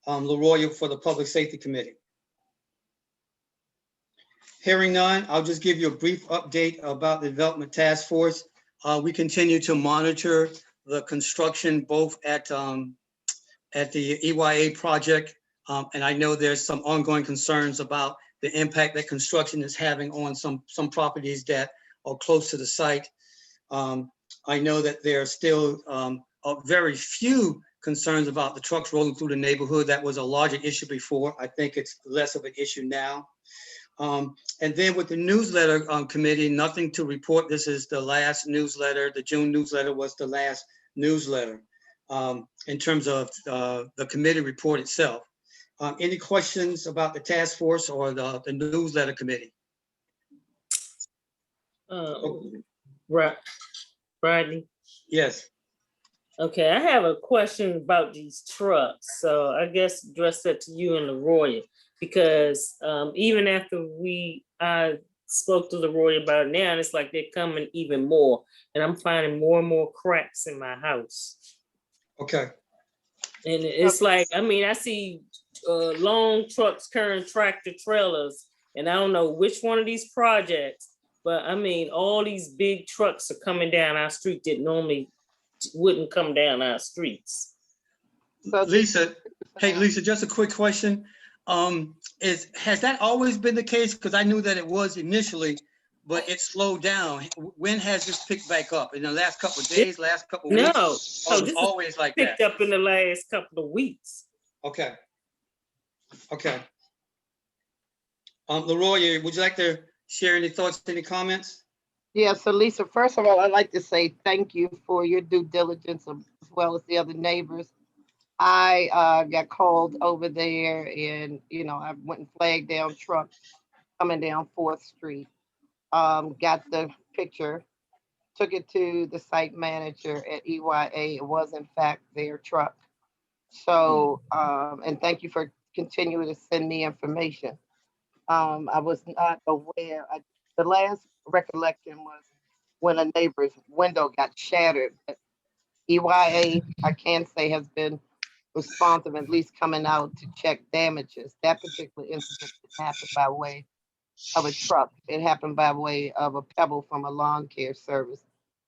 LaRoya for the Public Safety Committee? Hearing none, I'll just give you a brief update about the Development Task Force. We continue to monitor the construction both at the EYA project, and I know there's some ongoing concerns about the impact that construction is having on some properties that are close to the site. I know that there are still very few concerns about the trucks rolling through the neighborhood. That was a larger issue before. I think it's less of an issue now. And then with the newsletter committee, nothing to report. This is the last newsletter. The June newsletter was the last newsletter in terms of the committee report itself. Any questions about the task force or the newsletter committee? Rodney? Yes. Okay, I have a question about these trucks. So I guess address that to you and LaRoya, because even after I spoke to LaRoya about it now, it's like they're coming even more, and I'm finding more and more cracks in my house. Okay. And it's like, I mean, I see long trucks carrying tractor trailers, and I don't know which one of these projects, but I mean, all these big trucks are coming down our street that normally wouldn't come down our streets. Lisa, hey, Lisa, just a quick question. Has that always been the case? Because I knew that it was initially, but it slowed down. When has this picked back up? In the last couple of days, last couple of weeks? No, Oh, it's always like that. Picked up in the last couple of weeks. Okay. Okay. LaRoya, would you like to share any thoughts, any comments? Yeah, so Lisa, first of all, I'd like to say thank you for your due diligence as well as the other neighbors. I got called over there and, I went and flagged down trucks coming down 4th Street. Got the picture, took it to the site manager at EYA. It was in fact their truck. So, and thank you for continuing to send me information. I was not aware. The last recollection was when a neighbor's window got shattered. But EYA, I can say, has been responsive, at least coming out to check damages. That particular incident happened by way of a truck. It happened by way of a pebble from a lawn care service.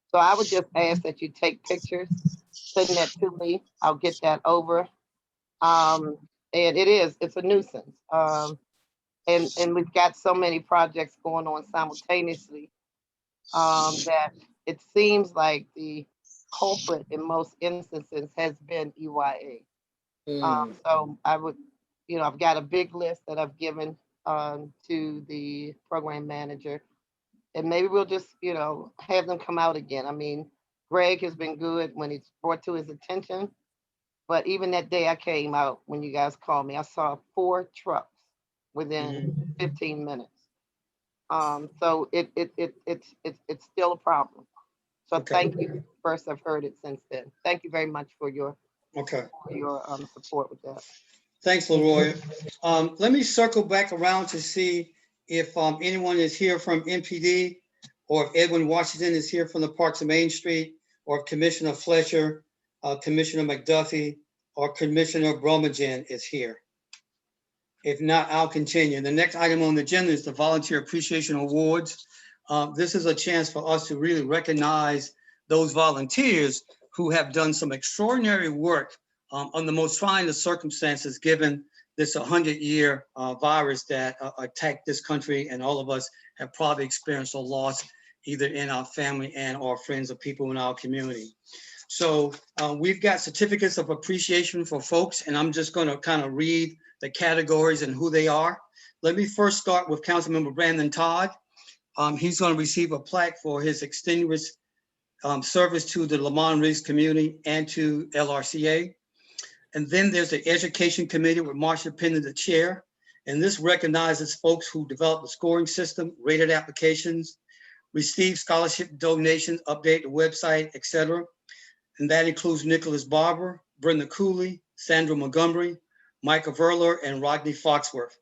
So I would just ask that you take pictures, send that to me. I'll get that over. And it's a nuisance. And we've got so many projects going on simultaneously that it seems like the culprit in most instances has been EYA. So I would, I've got a big list that I've given to the program manager. And maybe we'll just, have them come out again. I mean, Greg has been good when it's brought to his attention. But even that day I came out, when you guys called me, I saw 4 trucks within 15 minutes. So it's still a problem. So Okay. thank you. First, I've heard it since then. Thank you very much for your Okay. support with that. Thanks, Leroy. Let me circle back around to see if anyone is here from MPD, or if Edwin Washington is here from the Parks and Main Street, or if Commissioner Fletcher, Commissioner McDuffie, or Commissioner Bromagen is here. If not, I'll continue. The next item on the agenda is the Volunteer Appreciation Awards. This is a chance for us to really recognize those volunteers who have done some extraordinary work on the most trying of circumstances, given this 100-year virus that attacked this country, and all of us have probably experienced a loss either in our family and or friends or people in our community. So we've got certificates of appreciation for folks, and I'm just going to kind of read the categories and who they are. Let me first start with Councilmember Brandon Todd. He's going to receive a plaque for his extenuous service to the Lamond-Riggs community and to LRCA. And then there's the Education Committee with Marsha Pender, the chair. And this recognizes folks who developed the scoring system, rated applications, received scholarship donations, update the website, etc. And that includes Nicholas Barber, Brenda Cooley, Sandra Montgomery, Micah Verler, and Rodney Foxworth.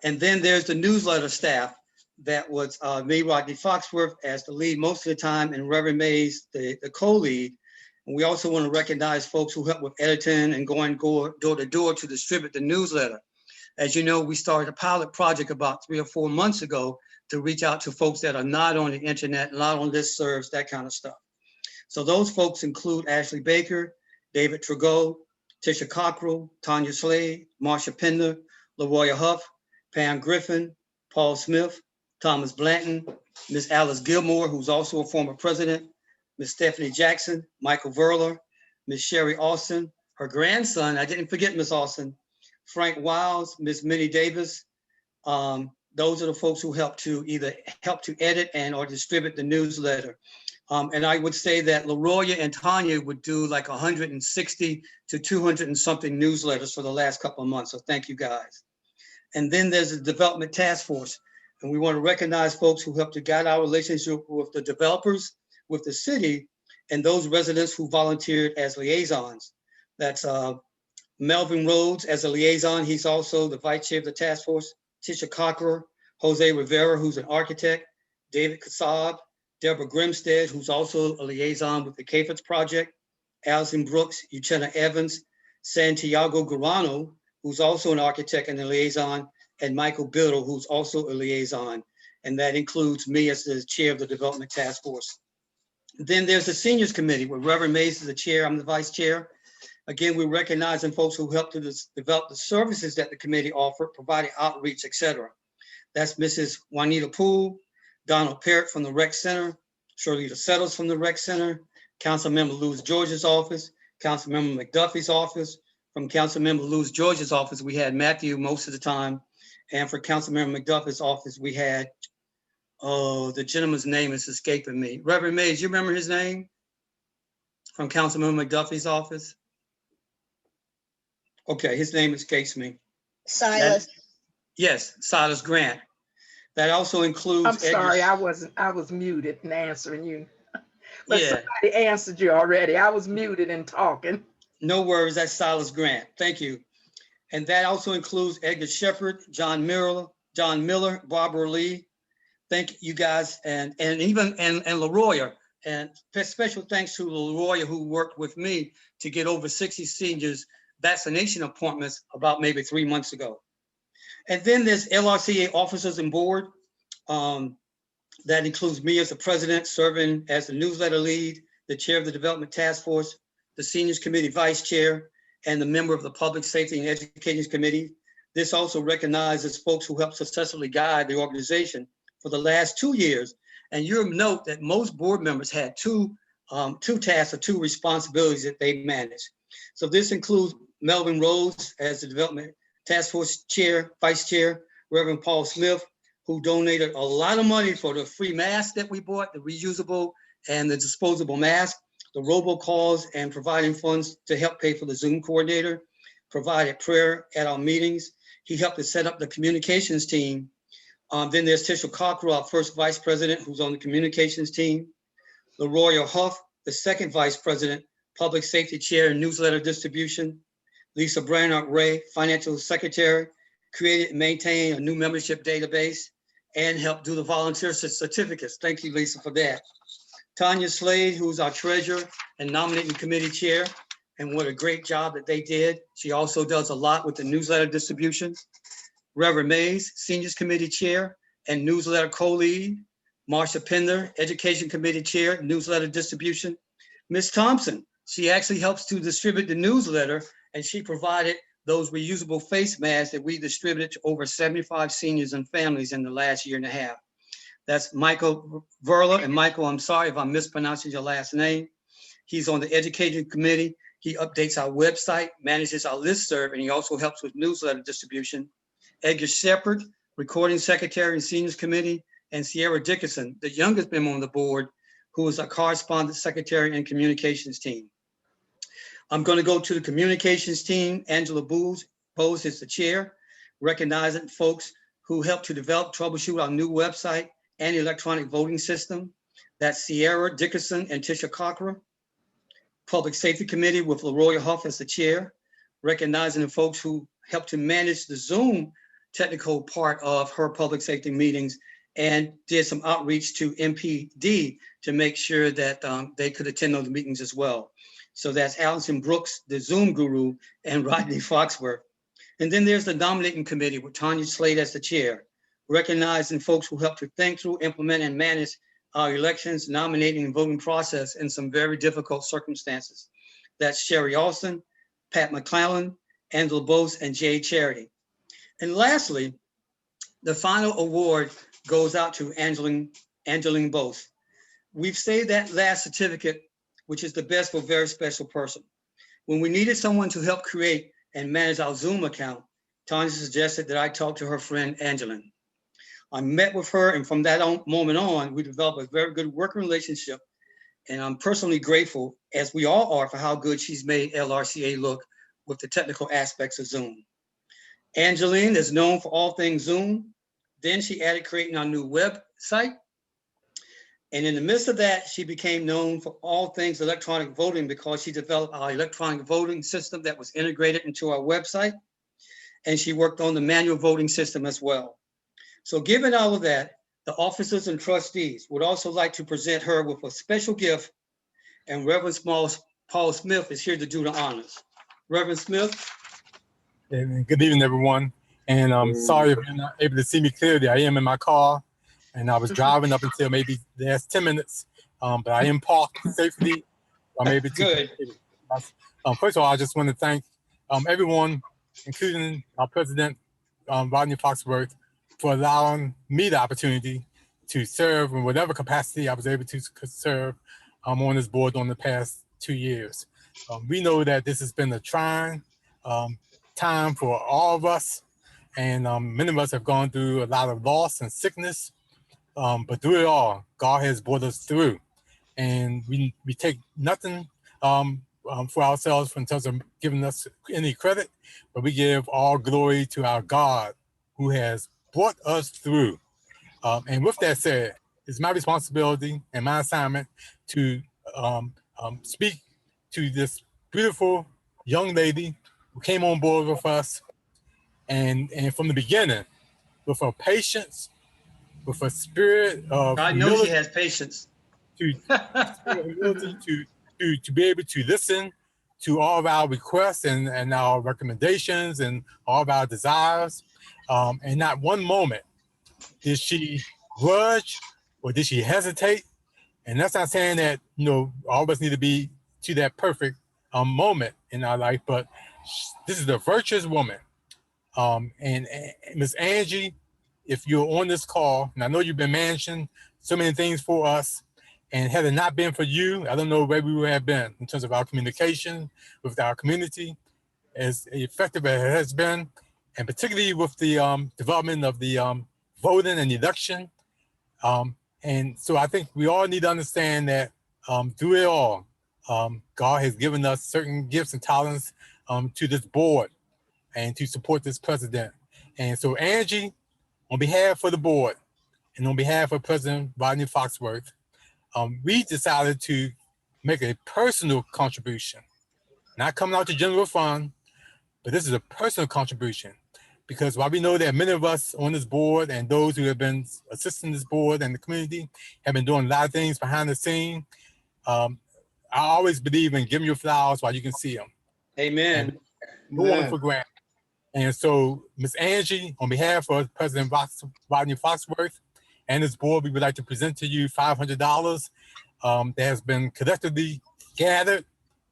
And then there's the newsletter staff that was me, Rodney Foxworth, as the lead most of the time, and Reverend Mays, the co-lead. And we also want to recognize folks who help with editing and going door to door to distribute the newsletter. As you know, we started a pilot project about 3 or 4 months ago to reach out to folks that are not on the internet, not on listservs, that kind of stuff. So those folks include Ashley Baker, David Trudeau, Tisha Cockrell, Tanya Slade, Marsha Pender, LaRoya Huff, Pam Griffin, Paul Smith, Thomas Blanton, Ms. Alice Gilmore, who's also a former president, Ms. Stephanie Jackson, Michael Verler, Ms. Sherry Austin, her grandson, I didn't forget Ms. Austin, Frank Wiles, Ms. Minnie Davis. Those are the folks who help to edit and or distribute the newsletter. And I would say that LaRoya and Tanya would do like 160 to 200 and something newsletters for the last couple of months. So thank you guys. And then there's a development task force. And we want to recognize folks who help to guide our relationship with the developers, with the city, and those residents who volunteered as liaisons. That's Melvin Rhodes as a liaison. He's also the vice chair of the task force. Tisha Cockrell, Jose Rivera, who's an architect, David Kassab, Deborah Grimstead, who's also a liaison with the CAFETS project, Allison Brooks, Uchenna Evans, Santiago Garano, who's also an architect and a liaison, and Michael Biddle, who's also a liaison. And that includes me as the chair of the development task force. Then there's the seniors committee where Reverend Mays is the chair, I'm the vice chair. Again, we're recognizing folks who helped to develop the services that the committee offered, providing outreach, etc. That's Mrs. Juanita Poole, Donald Parrott from the Rec Center, Shirley Settles from the Rec Center, Councilmember Lewis George's office, Councilmember McDuffie's office. From Councilmember Lewis George's office, we had Matthew most of the time. And for Councilmember McDuffie's office, we had, the gentleman's name is escaping me. Reverend Mays, you remember his name? From Councilmember McDuffie's office? Okay, his name escapes me. Silas. Yes, Silas Grant. That also includes. I'm sorry, I was muted and answering you. But yeah. Somebody answered you already. I was muted and talking. No worries, that's Silas Grant. Thank you. And that also includes Edgar Shepard, John Miller, Barbara Lee. Thank you guys, and even LaRoya. And special thanks to LaRoya, who worked with me to get over 60 seniors vaccination appointments about maybe 3 months ago. And then there's LRCA officers and board. That includes me as the president, serving as the newsletter lead, the chair of the development task force, the seniors committee vice chair, and the member of the public safety and education committee. This also recognizes folks who helped successfully guide the organization for the last 2 years. And you'll note that most board members had two tasks or two responsibilities that they managed. So this includes Melvin Rhodes as the development task force chair, vice chair, Reverend Paul Smith, who donated a lot of money for the free masks that we bought, the reusable and the disposable mask, the robocalls, and providing funds to help pay for the Zoom coordinator, provided prayer at our meetings. He helped to set up the communications team. Then there's Tisha Cockrell, our first vice president, who's on the communications team. LaRoya Huff, the second vice president, public safety chair and newsletter distribution. Lisa Branard Ray, financial secretary, created and maintained a new membership database and helped do the volunteer certificates. Thank you, Lisa, for that. Tanya Slade, who's our treasurer and nominating committee chair, and what a great job that they did. She also does a lot with the newsletter distribution. Reverend Mays, seniors committee chair and newsletter co-lead. Marsha Pender, education committee chair, newsletter distribution. Ms. Thompson, she actually helps to distribute the newsletter, and she provided those reusable face masks that we distributed to over 75 seniors and families in the last year and a half. That's Michael Verla. And Michael, I'm sorry if I'm mispronouncing your last name. He's on the education committee. He updates our website, manages our listserv, and he also helps with newsletter distribution. Edgar Shepard, recording secretary and seniors committee, and Sierra Dickinson, the youngest member on the board, who is our correspondence secretary and communications team. I'm going to go to the communications team. Angela Bowes is the chair, recognizing folks who helped to develop, troubleshoot our new website and electronic voting system. That's Sierra Dickinson and Tisha Cockrell. Public Safety Committee with LaRoya Huff as the chair, recognizing the folks who helped to manage the Zoom technical part of her public safety meetings and did some outreach to MPD to make sure that they could attend those meetings as well. So that's Allison Brooks, the Zoom guru, and Rodney Foxworth. And then there's the nominating committee with Tanya Slade as the chair, recognizing folks who helped to think through, implement, and manage our elections, nominating, and voting process in some very difficult circumstances. That's Sherry Olson, Pat McClellan, Angela Bose, and Jay Charity. And lastly, the final award goes out to Angeline Bose. We've saved that last certificate, which is the best for a very special person. When we needed someone to help create and manage our Zoom account, Tanya suggested that I talk to her friend Angeline. I met with her, and from that moment on, we developed a very good working relationship. And I'm personally grateful, as we all are, for how good she's made LRCA look with the technical aspects of Zoom. Angeline is known for all things Zoom. Then she added creating our new website. And in the midst of that, she became known for all things electronic voting because she developed our electronic voting system that was integrated into our website. And she worked on the manual voting system as well. So given all of that, the officers and trustees would also like to present her with a special gift, and Reverend Paul Smith is here to do the honors. Reverend Smith. And good evening, everyone. And I'm sorry if you're not able to see me clearly. I am in my car, and I was driving up until maybe the last 10 minutes, but I am parked safely. I'm able to. Good. First of all, I just want to thank everyone, including our president, Rodney Foxworth, for allowing me the opportunity to serve in whatever capacity I was able to serve on this board on the past 2 years. We know that this has been a trying time for all of us, and many of us have gone through a lot of loss and sickness, but through it all, God has brought us through, and we take nothing for ourselves in terms of giving us any credit, but we give all glory to our God who has brought us through. And with that said, it's my responsibility and my assignment to speak to this beautiful young lady who came on board with us, and from the beginning, with her patience, with a spirit of I know she has patience. To be able to listen to all of our requests and our recommendations and all of our desires, and not one moment did she grudge or did she hesitate. And that's not saying that, you know, all of us need to be to that perfect moment in our life, but this is a virtuous woman. And Miss Angie, if you're on this call, and I know you've been managing so many things for us, and had it not been for you, I don't know where we would have been in terms of our communication with our community, as effective as it has been. and particularly with the development of the voting and election. And so I think we all need to understand that through it all, God has given us certain gifts and talents to this board and to support this president. And so Angie, on behalf of the board and on behalf of President Rodney Foxworth, we decided to make a personal contribution, not coming out the general fund, but this is a personal contribution. Because while we know that many of us on this board and those who have been assisting this board and the community have been doing a lot of things behind the scene, I always believe in giving your flowers while you can see them. Amen. No one for granted. And so, Ms. Angie, on behalf of President Rodney Foxworth and his board, we would like to present to you $500 that has been collectively gathered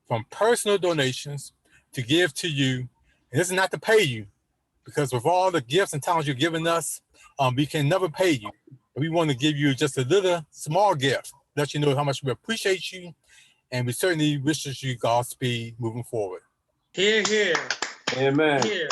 from personal donations to give to you. And this is not to pay you, because with all the gifts and talents you've given us, we can never pay you. But we want to give you just a little small gift, let you know how much we appreciate you, and we certainly wish you Godspeed moving forward. Hear, hear. Amen. Hear.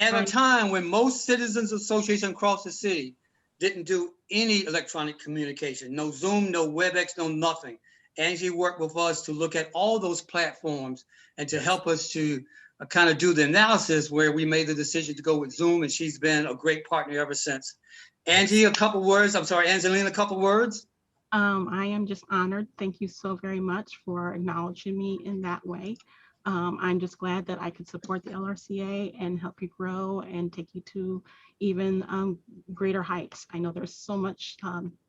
At a time when most citizens associations across the city didn't do any electronic communication, no Zoom, no WebEx, no nothing. Angie worked with us to look at all those platforms and to help us to kind of do the analysis where we made the decision to go with Zoom, and she's been a great partner ever since. Angie, a couple words. I'm sorry, Angelina, a couple words. I am just honored. Thank you so very much for acknowledging me in that way. I'm just glad that I could support the LRCA and help you grow and take you to even greater heights. I know there's so much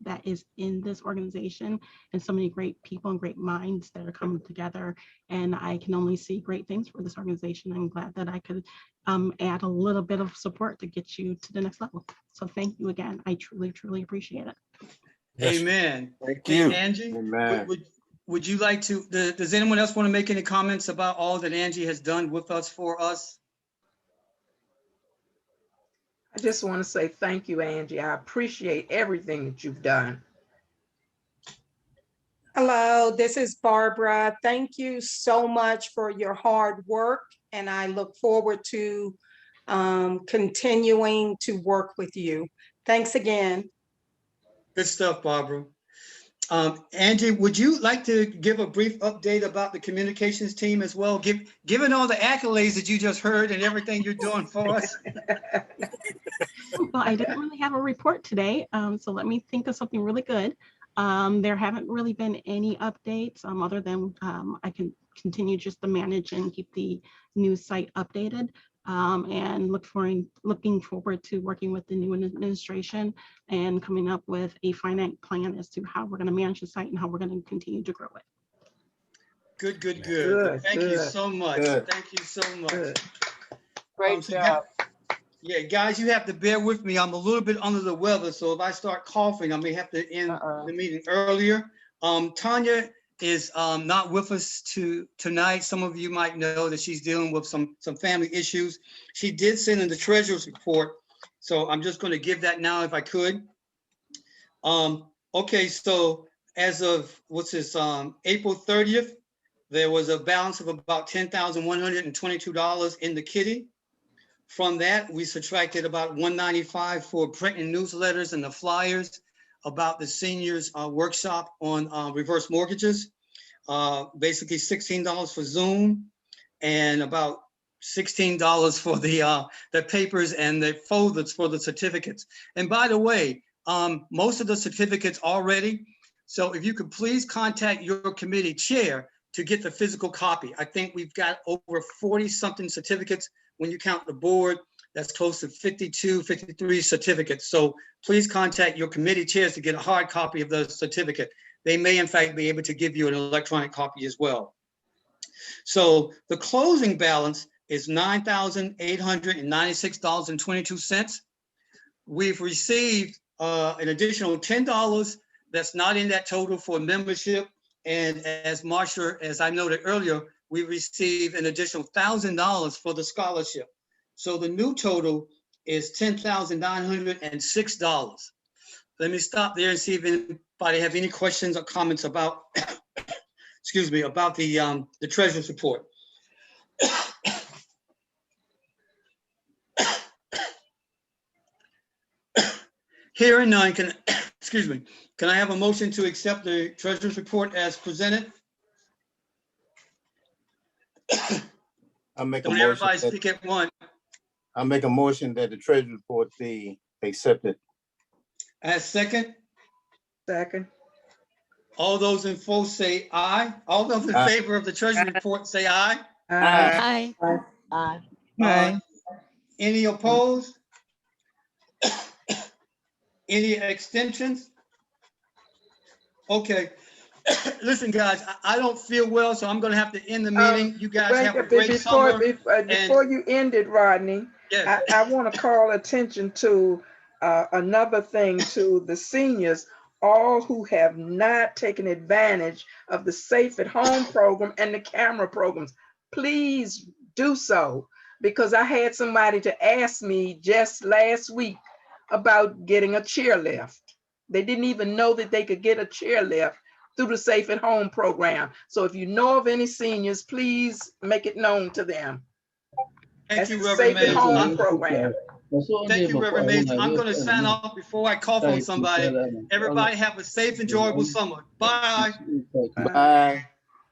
that is in this organization and so many great people and great minds that are coming together, and I can only see great things for this organization. I'm glad that I could add a little bit of support to get you to the next level. So thank you again. I truly, truly appreciate it. Amen. Thank you. Angie, Amen. would you like to, does anyone else want to make any comments about all that Angie has done with us, for us? I just want to say thank you, Angie. I appreciate everything that you've done. Hello, this is Barbara. Thank you so much for your hard work, and I look forward to continuing to work with you. Thanks again. Good stuff, Barbara. Angie, would you like to give a brief update about the communications team as well? Given all the accolades that you just heard and everything you're doing for us. Well, I didn't really have a report today, so let me think of something really good. There haven't really been any updates other than I can continue just to manage and keep the news site updated, and looking forward to working with the new administration and coming up with a finite plan as to how we're going to manage the site and how we're going to continue to grow it. Good, good, good. Thank you so much. Thank you so much. Great job. Yeah, guys, you have to bear with me. I'm a little bit under the weather, so if I start coughing, I may have to end the meeting earlier. Tanya is not with us tonight. Some of you might know that she's dealing with some family issues. She did send in the treasurer's report, so I'm just going to give that now if I could. Okay, so as of April 30th, there was a balance of about $10,122 in the kitty. From that, we subtracted about $195 for printing newsletters and the flyers about the seniors workshop on reverse mortgages. Basically $16 for Zoom and about $16 for the papers and the folders for the certificates. And by the way, most of the certificates already. So if you could please contact your committee chair to get the physical copy. I think we've got over 40 something certificates. When you count the board, that's close to 52, 53 certificates. So please contact your committee chairs to get a hard copy of the certificate. They may in fact be able to give you an electronic copy as well. So the closing balance is $9,896.22. We've received an additional $10 that's not in that total for membership. And as Marsha, as I noted earlier, we received an additional $1,000 for the scholarship. So the new total is $10,906. Let me stop there and see if anybody have any questions or comments about, excuse me, about the treasurer's report. Hearing none, can, excuse me, can I have a motion to accept the treasurer's report as presented? I make a Don't motion everybody that, speak at once. I make a motion that the treasury report be accepted. As second, Second. all those in full say aye. All those in Aye. favor of the treasury report say aye. Aye. Aye. Any opposed? Any extensions? Okay. Listen, guys, I don't feel well, so I'm gonna have to end the meeting. You guys have a great summer. Before you end it, Rodney, Yes. I want to call attention to another thing to the seniors, all who have not taken advantage of the Safe at Home program and the camera programs. Please do so, because I had somebody to ask me just last week about getting a chairlift. They didn't even know that they could get a chairlift through the Safe at Home program. So if you know of any seniors, please make it known to them. Thank That's you, the Reverend Safe at Home Mays. program. Thank you, Reverend Mays. I'm gonna sign off before I cough on somebody. Everybody have a safe, enjoyable summer. Bye. Bye.